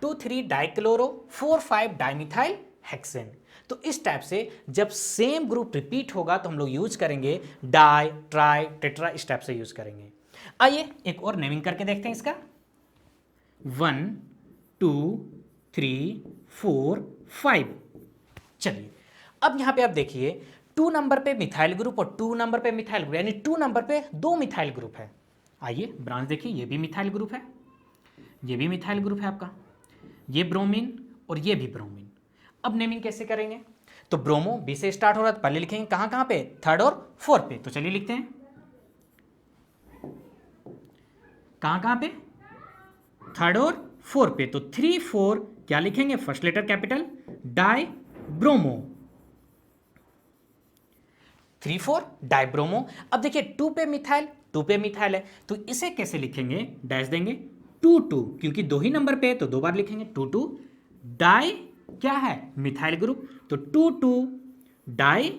Speaker 1: 2 3 डाइक्लोरो 4 5 डाइमिथाइल हेक्सेन। तो इस टाइप से जब सेम ग्रुप रिपीट होगा तो हम लोग यूज करेंगे डाई ट्राई टेट्रा, इस टाइप से यूज करेंगे। आइए एक और नेमिंग करके देखते हैं इसका, 1 2 3 4 5। चलिए अब यहां पे आप देखिए 2 नंबर पे मिथाइल ग्रुप और 2 नंबर पे मिथाइल ग्रुप, यानी 2 नंबर पे 2 मिथाइल ग्रुप है। आइए ब्रांच देखिए, ये भी मिथाइल ग्रुप है, ये भी मिथाइल ग्रुप है आपका, ये ब्रोमीन और ये भी ब्रोमीन। अब नेमिंग कैसे करेंगे, तो ब्रोमो बी से स्टार्ट हो रहा है तो पहले लिखेंगे कहां कहां पे, 3rd और 4th पे, तो चलिए लिखते हैं कहां कहां पे, 3rd और 4th पे, तो 3 4 क्या लिखेंगे, first letter capital, di bromo, 3 4 dibromo. अब देखिए 2 पे मिथाइल, 2 पे मिथाइल है तो इसे कैसे लिखेंगे, डैश देंगे 2 2, क्योंकि 2 ही नंबर पे है तो 2 बार लिखेंगे 2 2 डाई, क्या है मिथाइल ग्रुप, तो 2 2 डाई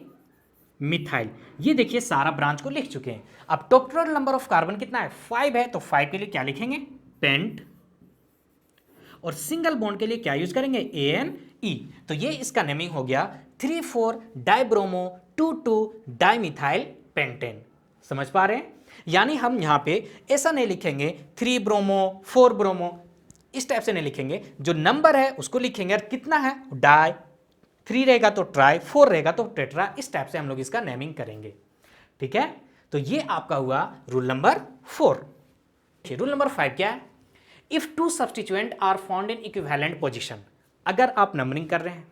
Speaker 1: मिथाइल। ये देखिए सारा ब्रांच को लिख चुके हैं। अब टोटल नंबर ऑफ कार्बन कितना है, 5 है, तो 5 के लिए क्या लिखेंगे, पेंट, और सिंगल बॉन्ड के लिए क्या यूज करेंगे, ANE। तो ये इसका नेमिंग हो गया 3 4 डाइब्रोमो 2 2 डाइमिथाइल पेंटेन। समझ पा रहे हैं, यानी हम यहां पे ऐसा नहीं लिखेंगे 3 ब्रोमो 4 ब्रोमो, इस टाइप से नहीं लिखेंगे, जो नंबर है उसको लिखेंगे, और कितना है डाई, 3 रहेगा तो ट्राई, 4 रहेगा तो टेट्रा, इस टाइप से हम लोग इसका नेमिंग करेंगे। ठीक है, तो ये आपका हुआ रूल नंबर 4। रूल नंबर 5 क्या है, if 2 substituent are found in equivalent position. अगर आप नंबरिंग कर रहे हैं,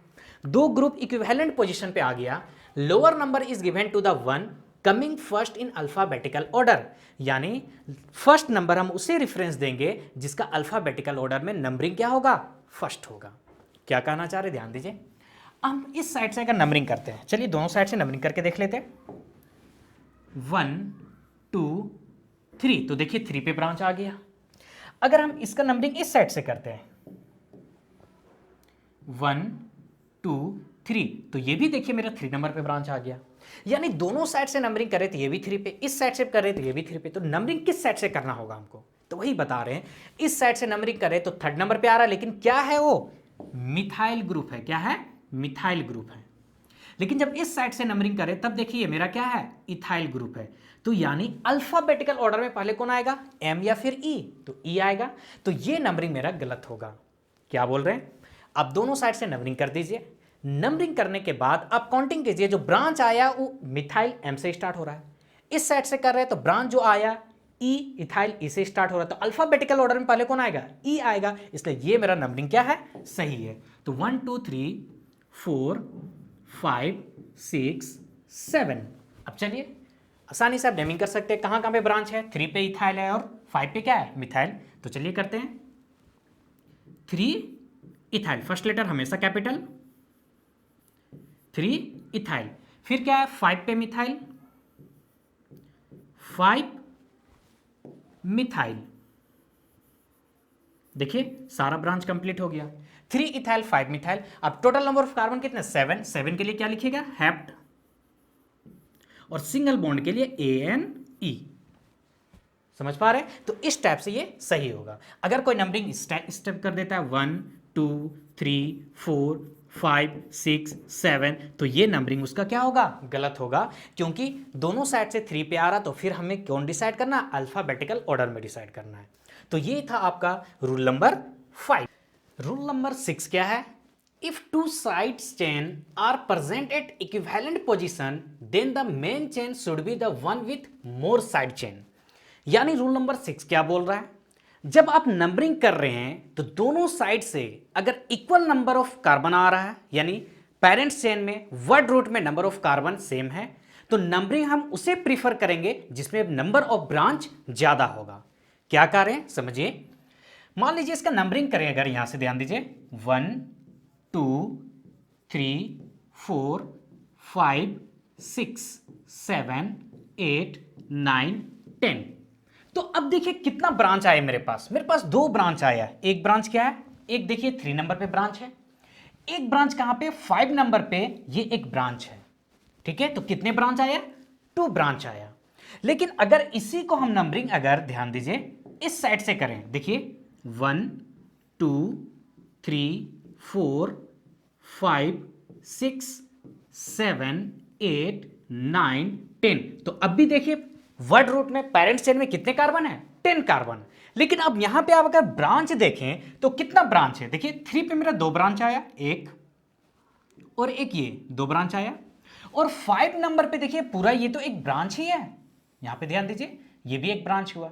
Speaker 1: 2 ग्रुप इक्विवेलेंट पोजीशन पे आ गया, lower number is given to the one coming first in alphabetical order, यानी फर्स्ट नंबर हम उसे रेफरेंस देंगे जिसका अल्फाबेटिकल ऑर्डर में नंबरिंग क्या होगा, फर्स्ट होगा। क्या कहना चाह रहे, ध्यान दीजिए, हम इस साइड से अगर नंबरिंग करते हैं, चलिए दोनों साइड से नंबरिंग करके देख लेते हैं, 1 2 3, तो देखिए 3 पे ब्रांच आ गया। अगर हम इसका नंबरिंग इस साइड से करते हैं 1 2 3, तो ये भी देखिए मेरा 3 नंबर पे ब्रांच आ गया, यानी दोनों साइड से नंबरिंग कर रहे थे, ये भी 3 पे, इस साइड से कर रहे थे ये भी 3 पे, तो नंबरिंग किस साइड से करना होगा हमको, तो वही बता रहे हैं, इस साइड से नंबरिंग कर रहे तो 3rd नंबर पे आ रहा है, लेकिन क्या है वो, मिथाइल ग्रुप है, क्या है, मिथाइल ग्रुप है। लेकिन जब इस साइड से नंबरिंग करें तब देखिए मेरा क्या है, इथाइल ग्रुप है, तो यानी अल्फाबेटिकल ऑर्डर में पहले कौन आएगा, M या फिर E, तो E आएगा, तो ये नंबरिंग मेरा गलत होगा। क्या बोल रहे हैं, आप दोनों साइड से नंबरिंग कर दीजिए, नंबरिंग करने के बाद आप काउंटिंग कीजिए, जो ब्रांच आया वो मिथाइल M से स्टार्ट हो रहा है, इस साइड से कर रहे हैं तो ब्रांच जो आया E इथाइल E से स्टार्ट हो रहा है, तो अल्फाबेटिकल ऑर्डर में पहले कौन आएगा, E आएगा, इसलिए ये मेरा नंबरिंग क्या है, सही है। तो 1 2 3 4 5 6 7। अब चलिए आसानी से आप नेमिंग कर सकते हैं, कहां कहां पे ब्रांच है, 3 पे इथाइल है और 5 पे क्या है, मिथाइल। तो चलिए करते हैं, 3 इथाइल, फर्स्ट लेटर हमेशा कैपिटल, 3 इथाइल, फिर क्या है 5 पे मिथाइल, 5 मिथाइल, देखिए सारा ब्रांच कंप्लीट हो गया, 3 इथाइल 5 मिथाइल। अब टोटल नंबर ऑफ कार्बन कितने, 7, 7 के लिए क्या लिखेगा, हेप्ट, और सिंगल बॉन्ड के लिए ANE। समझ पा रहे हैं, तो इस टाइप से ये सही होगा। अगर कोई नंबरिंग स्टेप कर देता है 1 2 3 4 5 6 7, तो ये नंबरिंग उसका क्या होगा, गलत होगा, क्योंकि दोनों साइड से 3 पे आ रहा, तो फिर हमें कौन डिसाइड करना है, अल्फाबेटिकल ऑर्डर में डिसाइड करना है। तो ये था आपका रूल नंबर 5। रूल नंबर 6 क्या है, if two sides chain are present at equivalent position then the main chain should be the one with more side chain. यानी रूल नंबर 6 क्या बोल रहा है, जब आप नंबरिंग कर रहे हैं तो दोनों साइड से अगर इक्वल नंबर ऑफ कार्बन आ रहा है, यानी पेरेंट्स चेन में वर्ड रूट में नंबर ऑफ कार्बन सेम है, तो नंबरिंग हम उसे प्रीफर करेंगे जिसमें नंबर ऑफ ब्रांच ज्यादा होगा। क्या करें समझिए, मान लीजिए इसका नंबरिंग करें, अगर यहां से ध्यान दीजिए 1 2 3 4 5 6 7 8 9 10। तो अब देखिए कितना ब्रांच आया मेरे पास, दो ब्रांच आया। एक ब्रांच क्या है, एक देखिए 3 नंबर पे ब्रांच है, एक ब्रांच कहां पे 5 नंबर पे, ये एक ब्रांच है। ठीक है, तो कितने ब्रांच आया, 2 ब्रांच आया। लेकिन अगर इसी को हम नंबरिंग अगर ध्यान दीजिए इस साइड से करें, देखिए 1 2 3 4 5 6 7 8 9 10। तो अब भी देखिए वर्ड रूट में पेरेंट्स चेन में कितने कार्बन है, 10 कार्बन। लेकिन अब यहां पे आप अगर ब्रांच देखें तो कितना ब्रांच है, देखिए 3 पे मेरा 2 ब्रांच आया, एक और एक, ये 2 ब्रांच आया। और 5 नंबर पे देखिए पूरा ये तो एक ब्रांच ही है, यहां पे ध्यान दीजिए ये भी एक ब्रांच हुआ।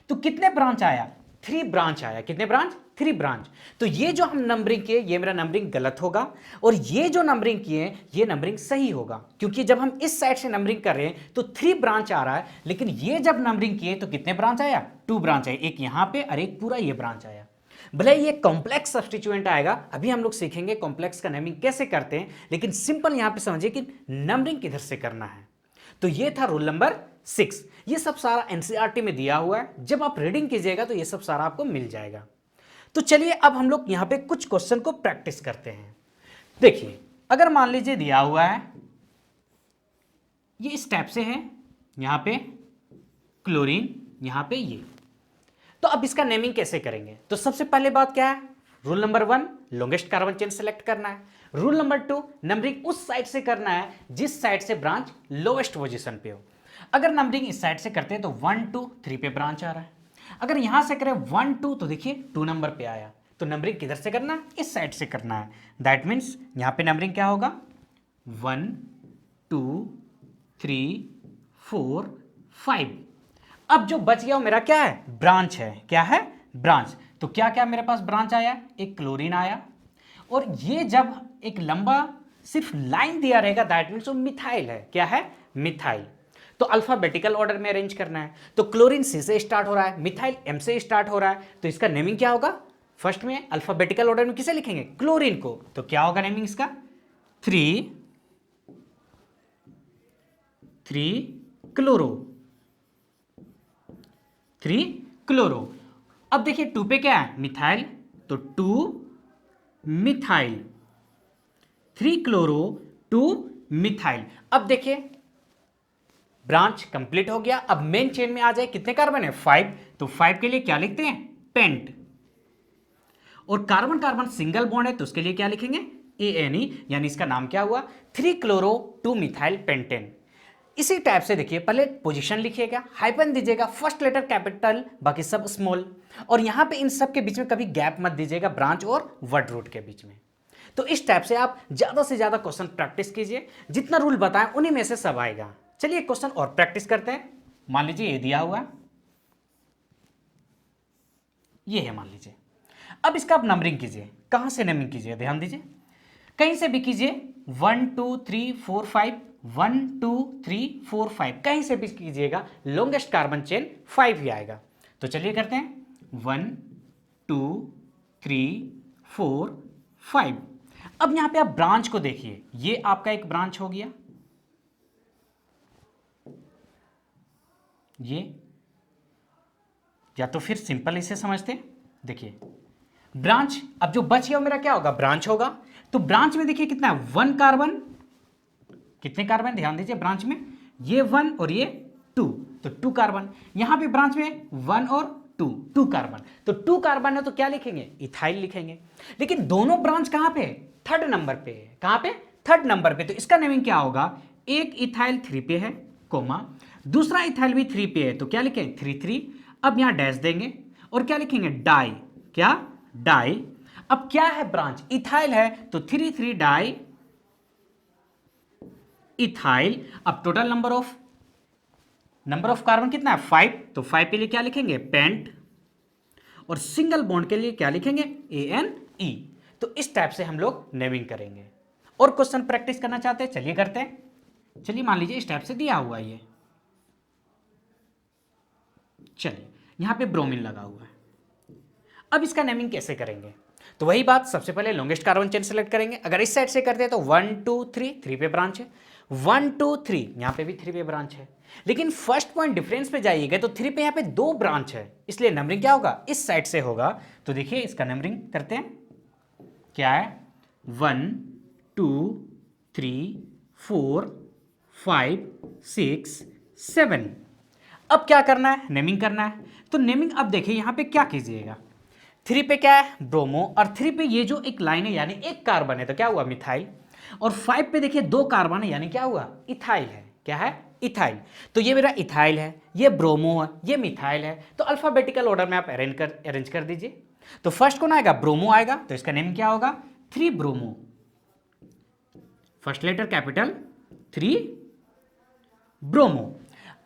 Speaker 1: तो कितने ब्रांच आया, 3 ब्रांच आया। कितने ब्रांच, 3 ब्रांच। तो ये जो हम नंबरिंग किए ये मेरा नंबरिंग गलत होगा, और ये जो नंबरिंग किए ये नंबरिंग सही होगा, क्योंकि जब हम इस साइड से नंबरिंग कर रहे हैं तो 3 ब्रांच आ रहा है, लेकिन ये जब नंबरिंग किए तो कितने ब्रांच आया, 2 ब्रांच आया, एक यहां पे और एक पूरा ये ब्रांच आया। भले ये कॉम्प्लेक्स सब्स्टिट्यूएंट आएगा, अभी हम लोग सीखेंगे कॉम्प्लेक्स का नेमिंग कैसे करते हैं, लेकिन सिंपल यहां पे समझिए कि नंबरिंग किधर से करना है। तो ये था रूल नंबर 6। ये सब सारा एनसीईआरटी में दिया हुआ है, जब आप रीडिंग कीजिएगा तो ये सब सारा आपको मिल जाएगा। तो चलिए अब हम लोग यहां पे कुछ क्वेश्चन को प्रैक्टिस करते हैं। देखिए अगर मान लीजिए दिया हुआ है ये इस टाइप से है, यहां पे क्लोरीन, यहां पे ये, तो अब इसका नेमिंग कैसे करेंगे। तो सबसे पहले बात क्या है, rule number 1 longest carbon chain select करना है। रूल नंबर 2 नंबरिंग उस साइड से करना है जिस साइड से ब्रांच लोएस्ट पोजीशन पे हो। अगर नंबरिंग इस साइड से करते हैं तो 1 2 3 पे ब्रांच आ रहा है। अगर यहां से करें 1 2 तो देखिए 2 नंबर पे आया। तो नंबरिंग किधर से करना है, इस साइड से करना है। दैट मीन्स यहां पे नंबरिंग क्या होगा, 1 2 3 4 5। अब जो बच गया वो मेरा क्या है, ब्रांच है। क्या है, ब्रांच। तो क्या क्या मेरे पास ब्रांच आया, एक क्लोरीन आया, और ये जब एक लंबा सिर्फ लाइन दिया रहेगा दैट मीन्स वो मिथाइल है। क्या है, मिथाइल। तो अल्फाबेटिकल ऑर्डर में अरेंज करना है। तो क्लोरीन सी से स्टार्ट हो रहा है, मिथाइल एम से स्टार्ट हो रहा है, तो इसका नेमिंग क्या होगा, फर्स्ट में अल्फाबेटिकल ऑर्डर में किसे लिखेंगे, क्लोरीन को। तो क्या होगा नेमिंग इसका, 3 क्लोरो, 3 क्लोरो। अब देखिए 2 पे क्या है, मिथाइल, तो 2 मिथाइल, 3 क्लोरो 2 मिथाइल। अब देखिए ब्रांच कंप्लीट हो गया। अब मेन चेन में आ जाए, कितने कार्बन है, 5। तो 5 के लिए क्या लिखते हैं, पेंट। और कार्बन कार्बन सिंगल बॉन्ड है तो उसके लिए क्या लिखेंगे, ANE, यानी इसका नाम क्या हुआ, 3 क्लोरो 2 मिथाइल पेंटेन। इसी टाइप से देखिए पहले पोजीशन लिखिएगा, हाइपन दीजिएगा, फर्स्ट लेटर कैपिटल बाकी सब स्मॉल, और यहां पे इन सब के बीच में कभी गैप मत दीजिएगा, ब्रांच और वर्ड रूट के बीच में। तो इस टाइप से आप ज्यादा से ज्यादा क्वेश्चन प्रैक्टिस कीजिए, जितना रूल बताएं उन्हीं में से सब आएगा। चलिए क्वेश्चन और प्रैक्टिस करते हैं। मान लीजिए ये दिया हुआ है, ये है मान लीजिए। अब इसका आप नंबरिंग कीजिए, कहां से नंबरिंग कीजिए, ध्यान दीजिए, कहीं से भी कीजिए, 1 2 3 4 5, 1 2 3 4 5, कहीं से भी कीजिएगा, लॉन्गेस्ट कार्बन चेन 5 ही आएगा। तो चलिए करते हैं, 1 2 3 4 5। अब यहां पे आप ब्रांच को देखिए, ये आपका एक ब्रांच हो गया, ये, या तो फिर सिंपल इसे समझते, देखिए ब्रांच। अब जो बच गया वो मेरा क्या होगा, ब्रांच होगा। तो ब्रांच में देखिए कितना है, 1 कार्बन, कितने कार्बन, ध्यान दीजिए ब्रांच में, ये 1 और ये 2, तो 2 कार्बन। यहां पे ब्रांच में 1 और 2 कार्बन, तो 2 कार्बन है तो क्या लिखेंगे, इथाइल लिखेंगे। लेकिन दोनों ब्रांच कहां पे,
Speaker 2: थर्ड नंबर पे है। कहां पे? थर्ड नंबर पे। तो इसका नेमिंग क्या होगा? एक इथाइल 3 पे है, कोमा, दूसरा इथाइल भी 3 पे है, तो क्या लिखें? 3 अब यहां डैश देंगे और क्या लिखेंगे? डाई। क्या? डाई। अब क्या है? ब्रांच इथाइल है, तो 3 डाई इथाइल। अब टोटल नंबर ऑफ कार्बन कितना है? 5, तो 5 के लिए क्या लिखेंगे? पेंट। और सिंगल बॉन्ड के लिए क्या लिखेंगे? ANE। तो इस टाइप से हम लोग नेमिंग करेंगे। और क्वेश्चन प्रैक्टिस करना चाहते हैं? चलिए करते हैं। चलिए मान लीजिए इस टाइप से दिया हुआ है ये, चलिए यहां पे ब्रोमीन लगा हुआ है। अब इसका नेमिंग कैसे करेंगे? तो वही बात, सबसे पहले लॉन्गेस्ट कार्बन चेन सेलेक्ट करेंगे। अगर इस साइड से करते हैं तो 1 2 3 पे ब्रांच है, 1 2 3 यहां पे भी 3 पे ब्रांच है। लेकिन फर्स्ट पॉइंट डिफरेंस पे जाइएगा तो 3 पे यहां पे 2 ब्रांच है, इसलिए नंबरिंग क्या होगा? इस साइड से होगा। तो देखिए इसका नंबरिंग करते हैं। क्या है? 1 2 3 4 5 6 7। अब क्या करना है? नेमिंग करना है। तो नेमिंग अब देखिए यहां पे क्या कीजिएगा? 3 पे क्या है? ब्रोमो, और 3 पे ये जो एक लाइन है यानी एक कार्बन है, तो क्या हुआ? मिथाइल। और 5 पे देखिए 2 कार्बन है यानी क्या हुआ? इथाइल है। क्या है? इथाइल। तो ये मेरा इथाइल है, ये ब्रोमो है, ये मिथाइल है। तो अल्फाबेटिकल ऑर्डर में आप अरेंज कर दीजिए। तो फर्स्ट कौन आएगा? ब्रोमो आएगा, तो इसका नेम क्या होगा? 3 bromo. First letter capital, 3 bromo.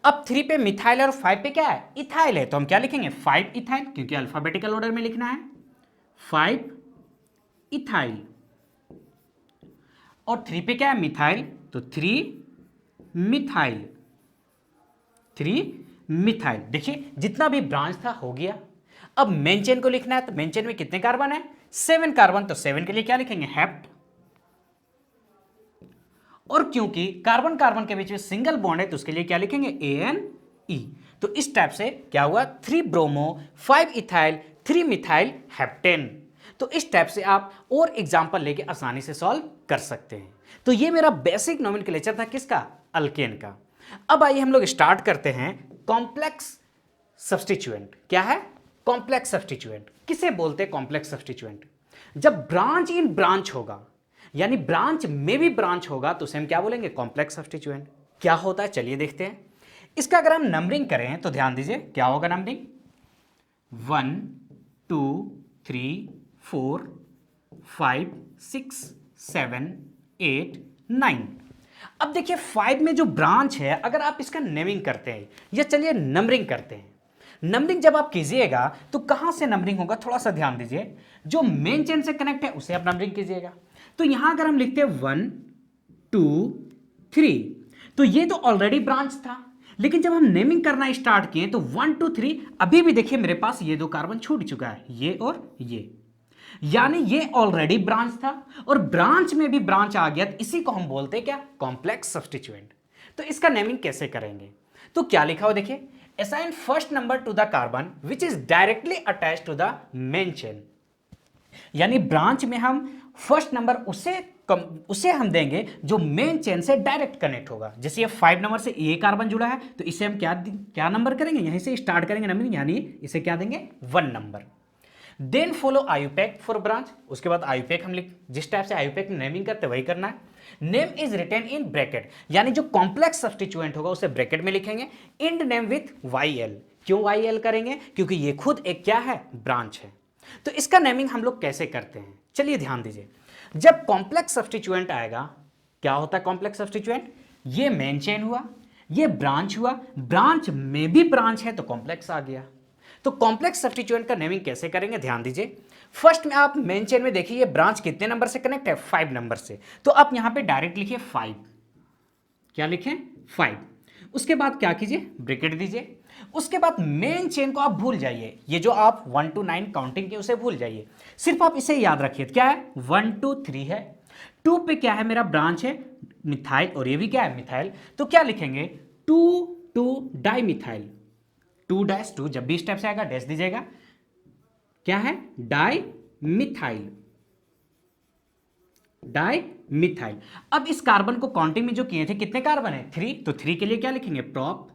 Speaker 2: अब 3 पे मिथाइल और 5 पे क्या है? इथाइल है, तो हम क्या लिखेंगे? 5 इथाइल, क्योंकि अल्फाबेटिकल ऑर्डर में लिखना है। 5 इथाइल। और 3 पे क्या है? मिथाइल, तो 3 मिथाइल। 3 मिथाइल। देखिए जितना भी ब्रांच था हो गया। अब मेन चेन को लिखना है, तो मेन चेन में कितने कार्बन है? 7 कार्बन, तो 7 के लिए क्या लिखेंगे? हेप्ट। और क्योंकि कार्बन कार्बन के बीच में सिंगल बॉन्ड है, तो उसके लिए क्या लिखेंगे? ANE। तो इस टाइप से क्या हुआ? 3 ब्रोमो 5 इथाइल 3 मिथाइल हेप्टेन। तो इस टाइप से आप और एग्जांपल लेके आसानी से सॉल्व कर सकते हैं। तो ये मेरा बेसिक नोमेनक्लेचर था किसका? अल्केन का। अब आइए हम लोग स्टार्ट करते हैं कॉम्प्लेक्स सब्स्टिट्यूएंट। क्या है? Complex substituent. किसे बोलते हैं कॉम्प्लेक्स सब्स्टिट्यूएंट? जब ब्रांच इन ब्रांच होगा, यानी ब्रांच में भी ब्रांच होगा, तो उसे हम क्या बोलेंगे? Complex substituent. क्या होता है चलिए देखते हैं। इसका अगर हम नंबरिंग करें तो ध्यान दीजिए क्या होगा नंबरिंग? 1 2 3 4 5 6 7 8 9। अब देखिए 5 में जो ब्रांच है, अगर आप इसका नेमिंग करते हैं या चलिए नंबरिंग करते हैं। नंबरिंग जब आप कीजिएगा तो कहां से नंबरिंग होगा? थोड़ा सा ध्यान दीजिए। जो मेन चेन से कनेक्ट है उसे आप नंबरिंग कीजिएगा। तो यहां अगर हम लिखते हैं 1 2 3, तो ये तो ऑलरेडी ब्रांच था। लेकिन जब हम नेमिंग करना स्टार्ट किए तो 1 2 3, अभी भी देखिए मेरे पास ये 2 कार्बन छूट चुका है, ये और ये, यानी ये ऑलरेडी ब्रांच था और ब्रांच में भी ब्रांच आ गया, तो इसी को हम बोलते हैं क्या? Complex substituent. तो इसका नेमिंग कैसे करेंगे? तो क्या लिखा हो देखिए, assign first number to the carbon which is directly attached to the main chain. यानी ब्रांच में हम फर्स्ट नंबर उसे हम देंगे जो मेन चेन से डायरेक्ट कनेक्ट होगा। जैसे ये 5 नंबर से ये कार्बन जुड़ा है, तो इसे हम क्या नंबर करेंगे? यहीं से स्टार्ट करेंगे नंबरिंग, यानी इसे क्या देंगे? 1 number. Then follow IUPAC for branch. उसके बाद आयुपैक हम जिस टाइप से आयुपैक में नेमिंग करते वही करना है। Name is written in bracket, यानी जो कॉम्प्लेक्स सब्स्टिट्यूएंट होगा उसे ब्रैकेट में लिखेंगे। End name with YL। क्यों YL करेंगे? क्योंकि ये खुद एक क्या है? ब्रांच है। तो इसका नेमिंग हम लोग कैसे करते हैं? चलिए ध्यान दीजिए। जब कॉम्प्लेक्स सब्स्टिट्यूएंट आएगा, क्या होता है कॉम्प्लेक्स सब्स्टिट्यूएंट? ये मेन चेन हुआ, ये ब्रांच हुआ, ब्रांच में भी ब्रांच है तो कॉम्प्लेक्स आ गया। तो कॉम्प्लेक्स सब्स्टिट्यूएंट का नेमिंग कैसे करेंगे? ध्यान दीजिए। फर्स्ट में आप मेन चेन में देखिए ये ब्रांच कितने नंबर से कनेक्ट है? 5 नंबर से। तो आप यहां पे डायरेक्ट लिखिए 5। क्या लिखें? 5। उसके बाद क्या कीजिए? ब्रैकेट दीजिए। उसके बाद मेन चेन को आप भूल जाइए, ये जो आप 1 to 9 काउंटिंग की उसे भूल जाइए। सिर्फ आप इसे याद रखिए। क्या है? 1 2 3 है। 2 पे क्या है? मेरा ब्रांच है मिथाइल, और ये भी क्या है? मिथाइल। तो क्या लिखेंगे? 2 2 डाई मिथाइल। 2-2 जब भी इस टाइप से आएगा डैश दीजिएगा। क्या है? Di methyl. Di methyl. अब इस कार्बन को काउंटिंग में जो किए थे कितने कार्बन है? 3। तो 3 के लिए क्या लिखेंगे? प्रॉप।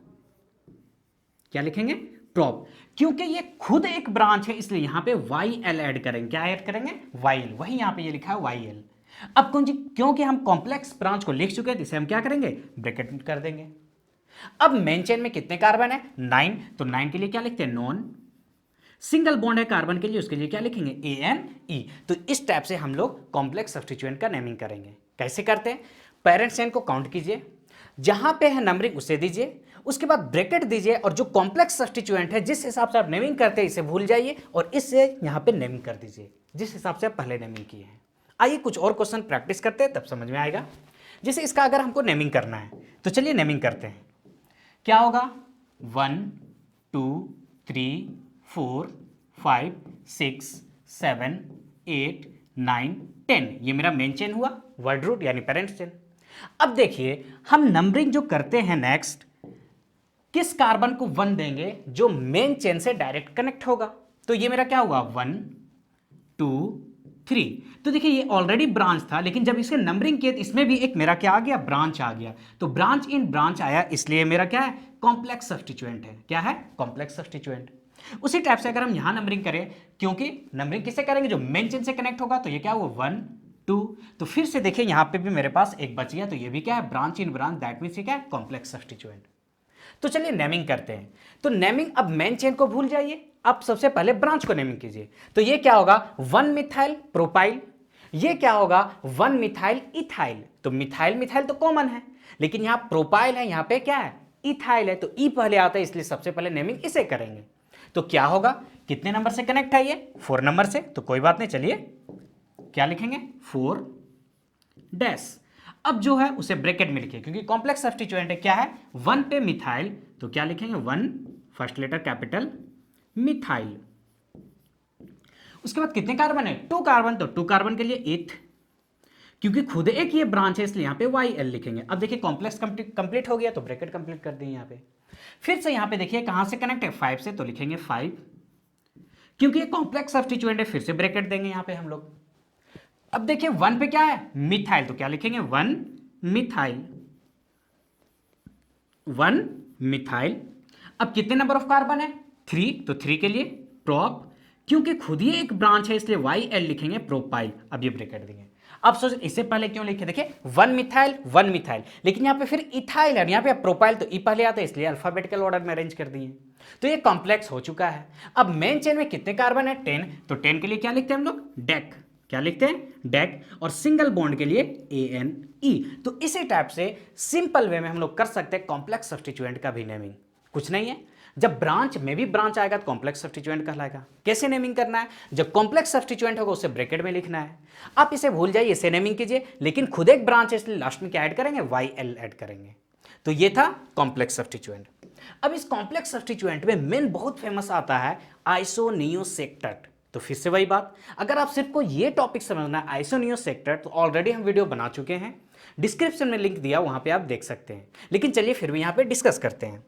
Speaker 2: क्या लिखेंगे? प्रॉप। क्योंकि ये खुद एक ब्रांच है इसलिए यहां पे YL ऐड करेंगे। क्या ऐड करेंगे? YL। वही यहां पे ये लिखा है YL। अब क्योंकि हम कॉम्प्लेक्स ब्रांच को लिख चुके हैं, इसे हम क्या करेंगे, ब्रैकेट कर देंगे। अब मेन चेन में कितने कार्बन है, 9, तो 9 के लिए क्या लिखते हैं, नॉन। सिंगल बॉन्ड है कार्बन के लिए, उसके लिए क्या लिखेंगे, ANE। तो इस टाइप से हम लोग कॉम्प्लेक्स सब्स्टिट्यूएंट का नेमिंग करेंगे। कैसे करते हैं, पेरेंट चेन को काउंट कीजिए, जहां पे है नंबरिंग उसे दीजिए, उसके बाद ब्रैकेट दीजिए, और जो कॉम्प्लेक्स सब्स्टिट्यूएंट है जिस हिसाब से आप नेमिंग करते हैं इसे भूल जाइए और इससे यहां पे नेमिंग कर दीजिए जिस हिसाब से आप पहले नेमिंग किए हैं। आइए कुछ और क्वेश्चन प्रैक्टिस करते हैं, तब समझ में आएगा। जैसे इसका अगर हमको नेमिंग करना है तो चलिए नेमिंग करते हैं। क्या होगा, 1 2 3 4 5 6 7 8 9 10, ये मेरा मेन चेन हुआ, वर्ड रूट यानी पेरेंट चेन। अब देखिए हम नंबरिंग जो करते हैं नेक्स्ट, किस कार्बन को 1 देंगे जो मेन चेन से डायरेक्ट कनेक्ट होगा। तो ये मेरा क्या हुआ, 1 2 3। तो देखिए ये ऑलरेडी ब्रांच था, लेकिन जब इसके नंबरिंग किए तो इसमें भी एक मेरा क्या आ गया, ब्रांच आ गया। तो ब्रांच इन ब्रांच आया, इसलिए मेरा क्या है, कॉम्प्लेक्स सब्स्टिट्यूएंट है। क्या है, कॉम्प्लेक्स सब्स्टिट्यूएंट। उसी टाइप से अगर हम यहां नंबरिंग करें, क्योंकि नंबरिंग किससे करेंगे, जो मेन चेन से कनेक्ट होगा, तो ये क्या हुआ, 1 2। तो फिर से देखिए यहां पे भी मेरे पास एक बच गया, तो ये भी क्या है, branch in branch, that means ये क्या है, कॉम्प्लेक्स सब्स्टिट्यूएंट। तो चलिए नेमिंग करते हैं। तो नेमिंग, अब मेन चेन को भूल जाइए, अब सबसे पहले ब्रांच को नेमिंग कीजिए। तो ये क्या होगा, 1 मिथाइल प्रोपाइल, ये क्या होगा, 1 मिथाइल इथाइल। तो मिथाइल मिथाइल तो कॉमन है, लेकिन यहां प्रोपाइल है, यहां पे क्या है, इथाइल है, तो ई पहले आता है, इसलिए सबसे पहले नेमिंग इसे करेंगे। तो क्या होगा, कितने नंबर से कनेक्ट है ये, 4 नंबर से। तो कोई बात नहीं, चलिए क्या लिखेंगे, 4 डैश। अब जो है उसे ब्रैकेट में लिखिए, क्योंकि कॉम्प्लेक्स सब्स्टिट्यूएंट है, क्या है, 1 पे मिथाइल, तो क्या लिखेंगे, 1 फर्स्ट लेटर कैपिटल मिथाइल। उसके बाद कितने कार्बन है, 2 कार्बन, तो 2 कार्बन के लिए एथ, क्योंकि खुद एक ये ब्रांच है इसलिए यहां पे YL लिखेंगे। अब देखिए कॉम्प्लेक्स कंप्लीट हो गया, तो ब्रैकेट कंप्लीट कर देंगे यहां पे। फिर से यहां पे देखिए कहां से कनेक्ट है, 5 से, तो लिखेंगे 5, क्योंकि ये कॉम्प्लेक्स सब्स्टिट्यूएंट है, फिर से ब्रैकेट देंगे यहां पे हम लोग। अब देखिए 1 पे क्या है, मिथाइल, तो क्या लिखेंगे, 1 मिथाइल, 1 मिथाइल। अब कितने नंबर ऑफ कार्बन है, 3, तो 3 के लिए प्रोप, क्योंकि खुद ही एक ब्रांच है इसलिए YL लिखेंगे, प्रोपाइल। अब ये ब्रैकेट देंगे। अब सोच इससे पहले क्यों लिखे, देखिए 1 मिथाइल 1 मिथाइल, लेकिन यहां पे फिर इथाइल है, यहां पे प्रोपाइल, तो ई पहले आता है, इसलिए अल्फाबेटिकल ऑर्डर में अरेंज कर दिए। तो ये कॉम्प्लेक्स हो चुका है। अब मेन चेन में कितने कार्बन है, 10, तो 10 के लिए क्या लिखते हैं हम लोग, डेक। क्या लिखते हैं, डेक। और सिंगल बॉन्ड के लिए ANE। तो इसी टाइप से सिंपल वे में हम लोग कर सकते हैं कॉम्प्लेक्स सब्स्टिट्यूएंट का भी नेमिंग। कुछ नहीं है, जब ब्रांच में भी ब्रांच आएगा तो कॉम्प्लेक्स सब्स्टिट्यूएंट कहलाएगा। कैसे नेमिंग करना है, जब कॉम्प्लेक्स सब्स्टिट्यूएंट होगा उसे ब्रैकेट में लिखना है। आप इसे भूल जाइए, इसे नेमिंग कीजिए, लेकिन खुद एक ब्रांच है इसलिए लास्ट में क्या ऐड करेंगे, YL ऐड करेंगे। तो ये था कॉम्प्लेक्स सब्स्टिट्यूएंट। अब इस कॉम्प्लेक्स सब्स्टिट्यूएंट में मेन बहुत फेमस आता है आइसोनियोसेक्टेट। तो फिर से वही बात, अगर आप सिर्फ को ये टॉपिक समझना है आइसोनियोसेक्टेट, तो ऑलरेडी हम वीडियो बना चुके हैं, डिस्क्रिप्शन में लिंक दिया, वहां पे आप देख सकते हैं। लेकिन चलिए फिर भी यहां पे डिस्कस करते हैं।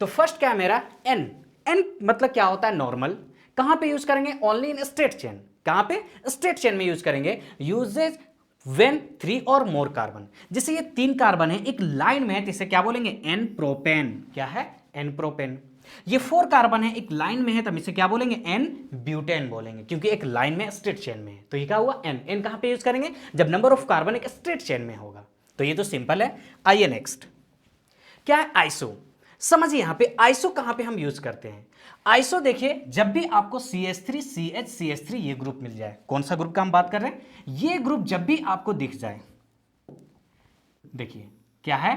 Speaker 2: तो फर्स्ट क्या है मेरा, एन। एन मतलब क्या होता है, नॉर्मल। कहां पे यूज करेंगे, ओनली इन स्ट्रेट चेन। कहां पे, स्ट्रेट चेन में यूज करेंगे। यूजेज व्हेन 3 और मोर कार्बन, जैसे ये 3 कार्बन है एक लाइन में है, तो इसे क्या बोलेंगे, एन प्रोपेन। क्या है, एन प्रोपेन। ये 4 कार्बन है एक लाइन में है, तब इसे क्या बोलेंगे, एन ब्यूटेन बोलेंगे, क्योंकि एक लाइन में स्ट्रेट चेन में है। तो ये क्या हुआ, एन। एन कहां पे यूज करेंगे, जब नंबर ऑफ कार्बन एक स्ट्रेट चेन में होगा। तो ये तो सिंपल है। आइए नेक्स्ट, क्या है, आइसो। समझिए यहां पे आइसो कहां पे हम यूज करते हैं। आइसो देखिए, जब भी आपको CH3 CH CH3 ये ग्रुप मिल जाए, कौन सा ग्रुप का हम बात कर रहे हैं, ये ग्रुप जब भी आपको दिख जाए, देखिए क्या है,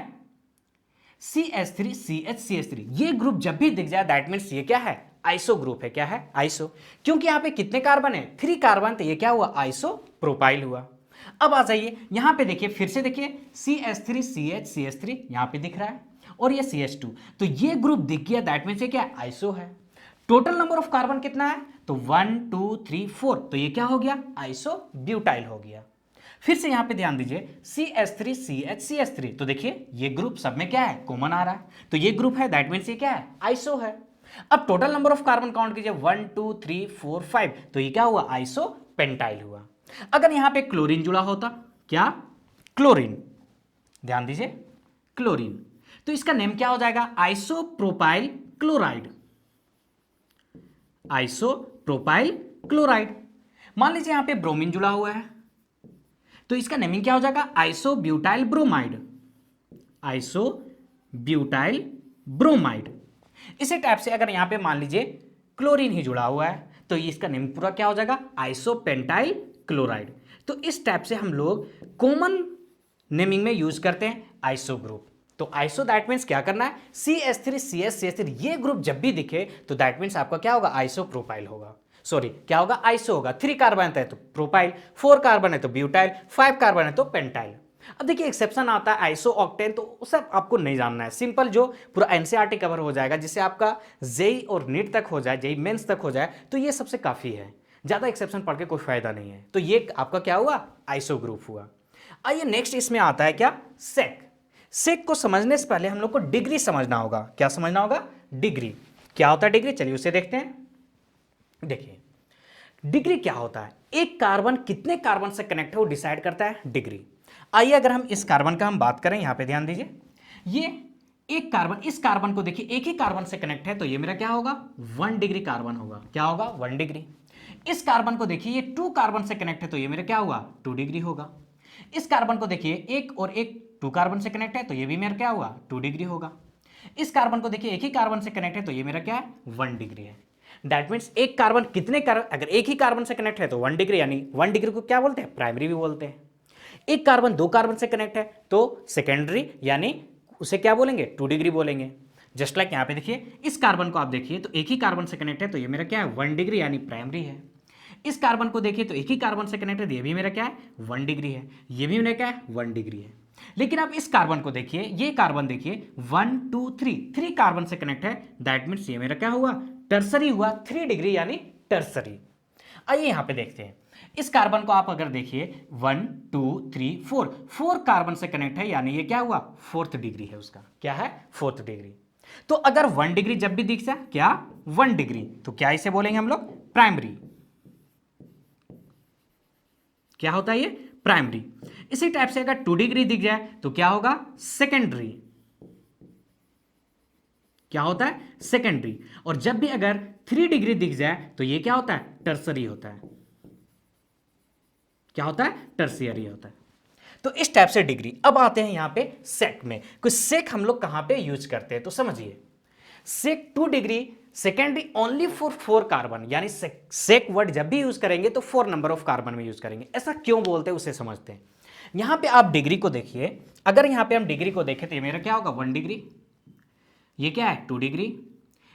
Speaker 2: CH3 CH CH3, ये ग्रुप जब भी दिख जाए दैट मीन्स ये क्या है, आइसो ग्रुप है। क्या है, आइसो। क्योंकि यहां पे कितने कार्बन है, 3 कार्बन, तो ये क्या हुआ, आइसो प्रोपाइल हुआ। अब आ जाइए यहां पे देखिए, फिर से देखिए CH3 CH CH3 यहां पे दिख रहा है, और ये CH2, तो ये ग्रुप दिख गया, दैट मीन्स ये क्या, आइसो है। टोटल नंबर ऑफ कार्बन कितना है, तो 1 2 3 4, तो ये क्या हो गया, आइसो ब्यूटाइल हो गया। फिर से यहां पे ध्यान दीजिए, CH3 CH CH3, तो देखिए ये ग्रुप सब में क्या है, कॉमन आ रहा है, तो ये ग्रुप है, दैट मीन्स ये क्या है, आइसो है। अब total number of carbon count कीजिए, 1 2 3 4 5, तो ये क्या हुआ, आइसो पेंटाइल हुआ। अगर यहां पे क्लोरीन जुड़ा होता, क्या, क्लोरीन, ध्यान दीजिए क्लोरीन, तो इसका नेम क्या हो जाएगा, आइसोप्रोपाइल क्लोराइड। Isopropyl chloride. मान लीजिए यहां पे ब्रोमीन जुड़ा हुआ है, तो इसका नेमिंग क्या हो जाएगा, आइसोब्यूटाइल ब्रोमाइड, आइसोब्यूटाइल ब्रोमाइड। इसी टाइप से अगर यहां पे मान लीजिए क्लोरीन ही जुड़ा हुआ है तो इसका नेम पूरा क्या हो जाएगा, आइसोपेंटाइल क्लोराइड। तो इस टाइप से हम लोग कॉमन नेमिंग में यूज करते हैं आइसो ग्रुप। तो आइसो दैट मीन्स क्या करना है, CH3 CH3 ये ग्रुप जब भी दिखे तो दैट मीन्स आपका क्या होगा, आइसो प्रोपाइल होगा, सॉरी क्या होगा, आइसो होगा। 3 कार्बन है तो प्रोपाइल, 4 कार्बन है तो ब्यूटाइल, 5 कार्बन है तो पेंटाइल। अब देखिए एक्सेप्शन आता है आइसो ऑक्टेन, तो सब आपको नहीं जानना है, सिंपल जो पूरा एनसीईआरटी कवर हो जाएगा, जिससे आपका जेई और नीट तक हो जाए, जेई मेंस तक हो जाए, तो ये सबसे काफी है, ज्यादा एक्सेप्शन पढ़ के कोई फायदा नहीं है। तो ये आपका क्या हुआ, आइसो ग्रुप हुआ। आइए नेक्स्ट इसमें आता है क्या, सेक। सेक को समझने से पहले हम लोग को डिग्री समझना होगा। क्या समझना होगा, डिग्री। क्या होता है डिग्री, चलिए उसे देखते हैं। देखिए डिग्री क्या होता है, एक कार्बन कितने कार्बन से कनेक्ट है वो डिसाइड करता है डिग्री। आइए अगर हम इस कार्बन का हम बात करें, यहां पे ध्यान दीजिए, ये एक कार्बन, इस कार्बन को देखिए एक ही कार्बन से कनेक्ट है तो ये मेरा क्या होगा, 1 डिग्री कार्बन होगा। क्या होगा, 1 डिग्री। इस कार्बन को देखिए ये 2 कार्बन से कनेक्ट है तो ये मेरा क्या हुआ, 2 डिग्री होगा। इस कार्बन को देखिए एक और एक 2 कार्बन से कनेक्ट है तो ये भी मेरा क्या हुआ, 2 डिग्री होगा। इस कार्बन को देखिए एक ही कार्बन से कनेक्ट है तो ये मेरा क्या है, 1 डिग्री है। दैट मीन्स एक कार्बन कितने कार्बन, अगर एक ही कार्बन से कनेक्ट है तो 1 डिग्री, यानी 1 डिग्री को क्या बोलते हैं, प्राइमरी भी बोलते हैं। एक कार्बन 2 कार्बन से कनेक्ट है तो सेकेंडरी, यानी उसे क्या बोलेंगे, 2 डिग्री बोलेंगे। जस्ट लाइक यहां पे देखिए इस कार्बन को आप देखिए तो एक ही कार्बन से कनेक्ट है तो ये मेरा क्या है, 1 डिग्री यानी प्राइमरी है। इस कार्बन को देखिए तो एक ही कार्बन से कनेक्ट है, ये भी मेरा क्या है, 1 डिग्री है। ये भी मेरा क्या है, 1 डिग्री है। लेकिन आप इस कार्बन को देखिए, ये कार्बन देखिए 1 2 3 कार्बन से कनेक्ट है, दैट मीन्स ये मेरा क्या हुआ, टर्सरी हुआ, 3 डिग्री यानी टर्सरी। आइए यहां पे देखते हैं, इस कार्बन को आप अगर देखिए 1 2 3 4 कार्बन से कनेक्ट है, यानी ये क्या हुआ, 4th डिग्री है उसका, क्या है, 4th डिग्री। तो अगर 1 डिग्री जब भी दिख जाए, क्या 1 डिग्री, तो क्या इसे बोलेंगे हम लोग, प्राइमरी। क्या होता है ये, प्राइमरी। इसी टाइप से अगर 2 डिग्री दिख जाए तो क्या होगा, सेकेंडरी। क्या होता है, सेकेंडरी। और जब भी अगर 3 डिग्री दिख जाए तो ये क्या होता है, टर्सरी होता है। क्या होता है, टर्सियरी होता है। तो इस टाइप से डिग्री। अब आते हैं यहां पे सेक में, कुछ सेक हम लोग कहां पे यूज करते हैं, तो समझिए सेक 2 degree secondary only for 4 carbon, यानी सेक वर्ड जब भी यूज करेंगे तो 4 नंबर ऑफ कार्बन में यूज करेंगे। ऐसा क्यों बोलते हैं उसे समझते हैं। यहां पे आप डिग्री को देखिए, अगर यहां पे हम डिग्री को देखें तो ये मेरा क्या होगा, 1 डिग्री, ये क्या है 2 डिग्री,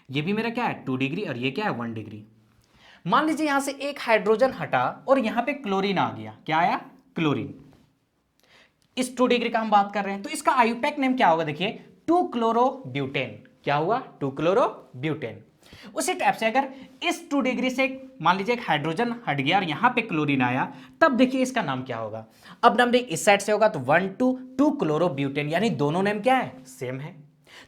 Speaker 2: ये भी मेरा क्या है 2 डिग्री, और ये क्या है 1 डिग्री। मान लीजिए यहां से एक हाइड्रोजन हटा और यहां पे क्लोरीन आ गया, क्या आया, क्लोरीन। इस 2 डिग्री का हम बात कर रहे हैं तो इसका आयुपैक नेम क्या होगा, देखिए 2 क्लोरोब्यूटेन। क्या हुआ, 2 क्लोरोब्यूटेन। उसी टाइप से अगर इस 2 डिग्री से मान लीजिए एक हाइड्रोजन हट गया और यहां पे क्लोरीन आया, तब देखिए इसका नाम क्या होगा। अब नाम देखिए इस साइड से होगा तो 1 2 क्लोरोब्यूटेन, यानी दोनों नेम क्या है, सेम है।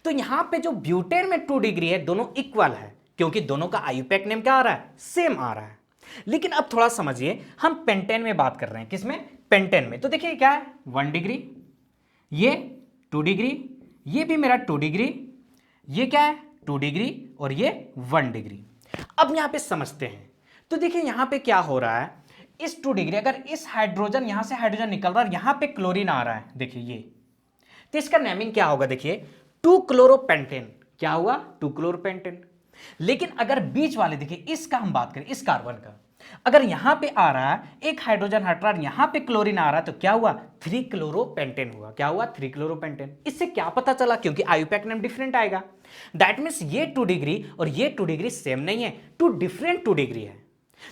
Speaker 2: तो यहां पे जो ब्यूटेन में 2 डिग्री है दोनों इक्वल है, क्योंकि दोनों का आयुपैक नेम क्या आ रहा है, सेम आ रहा है। लेकिन अब थोड़ा समझिए, हम पेंटेन में बात कर रहे हैं, किसमें, पेंटेन में। तो देखिए क्या है, 1 डिग्री, ये 2 डिग्री, ये भी मेरा 2 डिग्री, ये क्या है 2 डिग्री, और ये 1 डिग्री। अब यहां पे समझते हैं, तो देखिए यहां पे क्या हो रहा है, इस 2 डिग्री अगर इस हाइड्रोजन, यहां से हाइड्रोजन निकल रहा है, यहां पे क्लोरीन आ रहा है, देखिए ये, तो इसका नेमिंग क्या होगा, देखिए 2 क्लोरोपेंटेन। क्या हुआ, 2 क्लोरोपेंटेन। लेकिन अगर बीच वाले देखिए, इसका हम बात करें, इस कार्बन का, अगर यहां पे आ रहा है एक हाइड्रोजन हट रहा है, यहां पे क्लोरीन आ रहा है, तो क्या हुआ, 3 क्लोरोपेंटेन हुआ। क्या हुआ, 3 क्लोरोपेंटेन। इससे क्या पता चला, क्योंकि आयुपैक नेम डिफरेंट आएगा, दैट मीन्स ये 2 डिग्री और ये 2 डिग्री सेम नहीं है, 2 डिफरेंट 2 डिग्री है।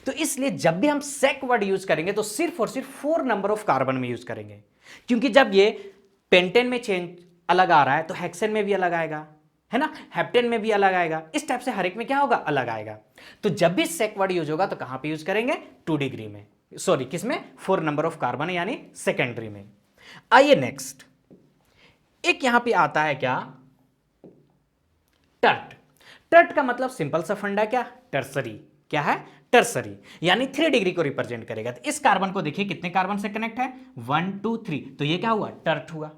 Speaker 2: तो इसलिए जब भी हम सेक वर्ड यूज करेंगे तो सिर्फ और सिर्फ 4 नंबर ऑफ कार्बन में यूज करेंगे, क्योंकि जब ये पेंटेन में चेंज अलग आ रहा है तो हेक्सेन में भी अलग आएगा, है ना, हेप्टेन में भी अलग आएगा, इस टाइप से हर एक में क्या होगा, अलग आएगा। तो जब भी सेक वर्ड यूज होगा तो कहां पे यूज करेंगे, 2 डिग्री में, सॉरी किसमें, 4 नंबर ऑफ कार्बन है, यानी सेकेंडरी में। आइए नेक्स्ट, एक यहां पे आता है क्या, टर्ट। टर्ट का मतलब सिंपल सा फंडा, क्या, टर्सरी। क्या है, टर्सरी, यानी 3 डिग्री को रिप्रेजेंट करेगा। तो इस कार्बन को देखिए कितने कार्बन से कनेक्ट है, 1 2 3, तो ये क्या हुआ, टर्ट हुआ।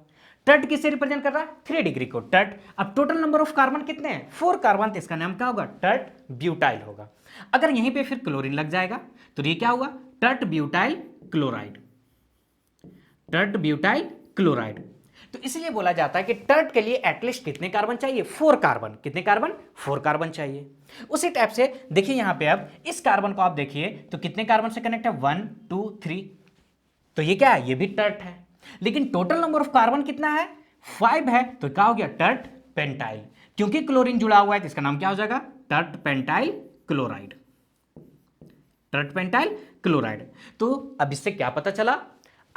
Speaker 2: टर्ट किसे रिप्रेजेंट कर रहा है, 3 डिग्री को, टर्ट। अब टोटल नंबर ऑफ कार्बन कितने हैं, 4 कार्बन, तो इसका नाम क्या होगा, टर्ट ब्यूटाइल होगा। अगर यहीं पे फिर क्लोरीन लग जाएगा तो ये क्या हुआ, tert butyl chloride. Tert butyl chloride. तो इसलिए बोला जाता है कि टर्ट के लिए एटलीस्ट कितने कार्बन चाहिए, 4 कार्बन। कितने कार्बन, 4 कार्बन चाहिए। उसी टाइप से देखिए यहां पे अब इस कार्बन को आप देखिए तो कितने कार्बन से कनेक्ट है, 1 2 3, तो ये क्या है, ये भी टर्ट है। लेकिन टोटल नंबर ऑफ कार्बन कितना है, 5 है, तो क्या हो गया, टर्ट पेंटाइल। क्योंकि क्लोरीन जुड़ा हुआ है तो इसका नाम क्या हो जाएगा, tert pentyl chloride. Tert pentyl chloride. तो अब इससे क्या पता चला,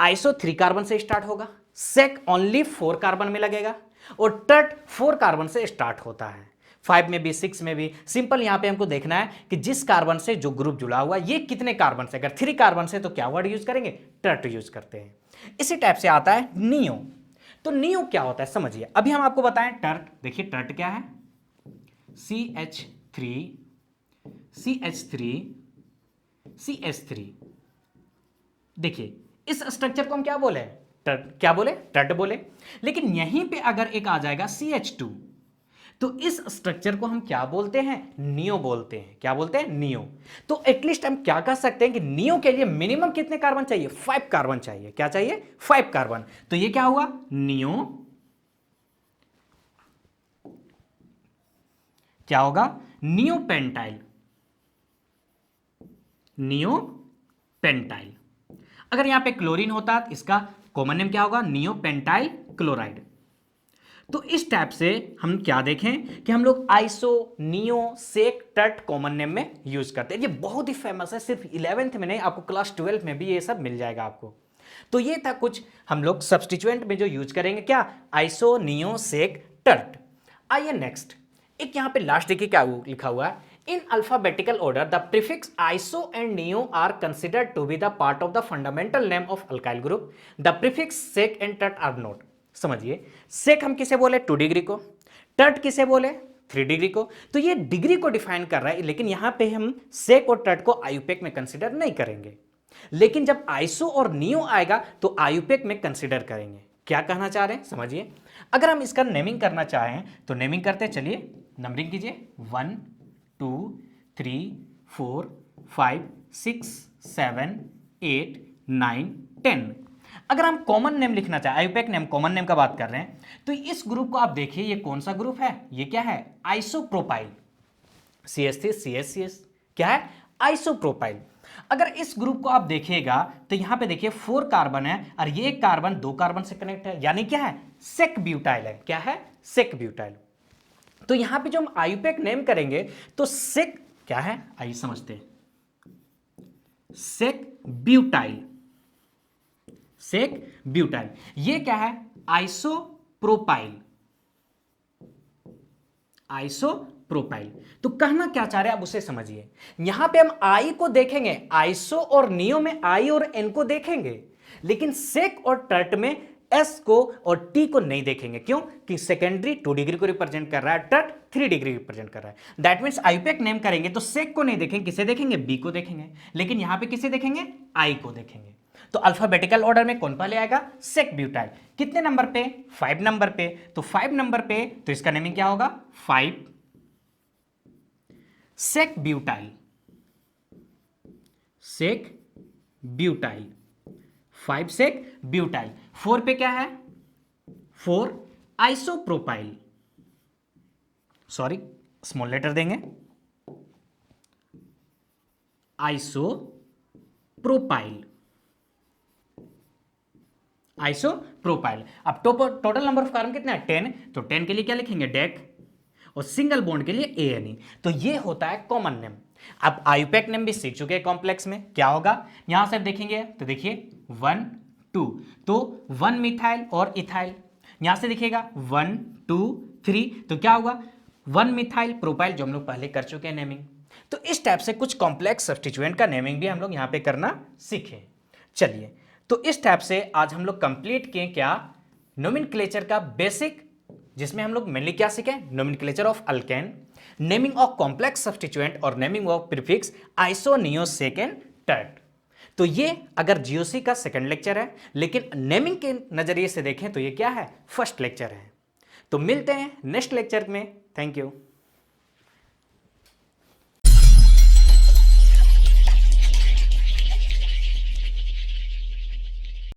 Speaker 2: आइसो 3 कार्बन से स्टार्ट होगा, सेक ओनली 4 कार्बन में लगेगा, और टर्ट 4 कार्बन से स्टार्ट होता है, 5 में भी 6 में भी। सिंपल यहां पे हमको देखना है कि जिस कार्बन से जो ग्रुप जुड़ा हुआ है ये कितने कार्बन से, अगर 3 कार्बन से तो क्या वर्ड यूज करेंगे, टर्ट यूज करते हैं। इसी टाइप से आता है नियो। तो नियो क्या होता है समझिए, अभी हम आपको बताएं टर्ट। देखिए टर्ट क्या है, CH3 CH3 CH3। देखिए इस स्ट्रक्चर को हम क्या बोले, टर्ट, क्या बोले, टर्ट बोले। लेकिन यहीं पे अगर एक आ जाएगा CH2, तो इस स्ट्रक्चर को हम क्या बोलते हैं, नियो बोलते हैं। क्या बोलते हैं, नियो। तो एटलीस्ट हम क्या कह सकते हैं कि नियो के लिए मिनिमम कितने कार्बन चाहिए, 5 कार्बन चाहिए। क्या चाहिए, 5 कार्बन। तो ये क्या हुआ, नियो, क्या होगा, नियो पेंटाइल। Neo pentyl. अगर यहां पे क्लोरीन होता तो इसका कॉमन नेम क्या होगा, नियो पेंटाइल क्लोराइड। तो इस टाइप से हम क्या देखें कि हम लोग iso, neo, sec, tert common name में यूज करते हैं। ये बहुत ही फेमस है, सिर्फ 11th में नहीं, आपको क्लास 12 में भी ये सब मिल जाएगा आपको। तो ये था कुछ हम लोग सब्स्टिट्यूएंट में जो यूज करेंगे, क्या, आइसो, नियो, सेक, टर्ट। आइए नेक्स्ट, एक यहां पे लास्ट देखिए क्या लिखा हुआ है, in alphabetical order the prefix iso and neo are considered to be the part of the fundamental name of alkyl group, the prefix sec and tert are not. समझिए, सेक हम किसे बोले, 2 डिग्री को, टर्ट किसे बोले, 3 degree को। तो ये डिग्री को डिफाइन कर रहा है, लेकिन यहां पे हम सेक और टर्ट को आयुपेक में कंसिडर नहीं करेंगे। लेकिन जब आइसो और नियो आएगा तो आयुपेक में कंसिडर करेंगे। क्या कहना चाह रहे हैं समझिए, अगर हम इसका नेमिंग करना चाहें तो नेमिंग करते, चलिए नंबरिंग कीजिए, 1 2 3 4 5 6 7 8 9 10। अगर हम कॉमन नेम लिखना चाहें, आयुपेक नेम, कॉमन नेम का बात कर रहे हैं, तो इस ग्रुप को आप देखिए, ये कौन सा ग्रुप है, ये क्या है, आइसोप्रोपाइल। CH3 CH क्या है, आइसोप्रोपाइल। अगर इस ग्रुप को आप देखिएगा तो यहां पे देखिए 4 कार्बन है और ये कार्बन 2 कार्बन से कनेक्ट है, यानी क्या है, सेक ब्यूटाइल है। क्या है, सेक ब्यूटाइल। तो यहां पे जो हम आयुपेक नेम करेंगे तो सेक क्या है, आइए समझते हैं, सेक ब्यूटाइल। सेक ब्यूटाइल, ये क्या है, आइसोप्रोपाइल। आइसोप्रोपाइल। तो कहना क्या चाह रहे हैं आप उसे समझिए। यहां पे हम आई को देखेंगे, आइसो और नियो में आई और एन को देखेंगे, लेकिन सेक और टर्ट में एस को और टी को नहीं देखेंगे। क्यों, कि सेकेंडरी 2 डिग्री को रिप्रेजेंट कर रहा है, टर्ट 3 डिग्री रिप्रेजेंट कर रहा है। दैट मींस आयुपेक नेम करेंगे तो सेक को नहीं देखेंगे, किसे देखेंगे, बी को देखेंगे, लेकिन यहां पे किसे देखेंगे, आई को देखेंगे। तो अल्फाबेटिकल ऑर्डर में कौन पहले आएगा, सेक ब्यूटाइल। कितने नंबर पे, 5 नंबर पे। तो 5 नंबर पे तो इसका नेमिंग क्या होगा, 5 sec butyl. Sec butyl, 5 sec butyl. 4 पे क्या है, 4 आइसोप्रोपाइल, सॉरी स्मॉल लेटर देंगे, आइसोप्रोपाइल। आइसोप्रोपाइल। अब टोटल नंबर ऑफ कार्बन कितना है, 10। तो 10 के लिए क्या लिखेंगे, डेक, और सिंगल बॉन्ड के लिए ANE। तो ये होता है कॉमन नेम। अब आयुपेक नेम भी सीख चुके हैं कॉम्प्लेक्स में, क्या होगा, यहां से देखेंगे तो देखिए 1 2, तो 1 मिथाइल और इथाइल। यहां से देखिएगा 1 2 3, तो क्या होगा, 1 मिथाइल प्रोपाइल, जो हम लोग पहले कर चुके हैं नेमिंग। तो इस टाइप से कुछ कॉम्प्लेक्स सब्स्टिट्यूएंट का नेमिंग भी हम लोग यहां पे करना सीखे। चलिए, तो इस टाइप से आज हम लोग कंप्लीट किए क्या, नोमेनक्लेचर का बेसिक, जिसमें हम लोग मेनली क्या सीखे, nomenclature of alkane, naming of complex substituent और naming of prefix iso, neo, sec and tert. तो ये अगर GOC का सेकंड लेक्चर है, लेकिन नेमिंग के नजरिए से देखें तो ये क्या है, फर्स्ट लेक्चर है। तो मिलते हैं नेक्स्ट लेक्चर में। Thank you.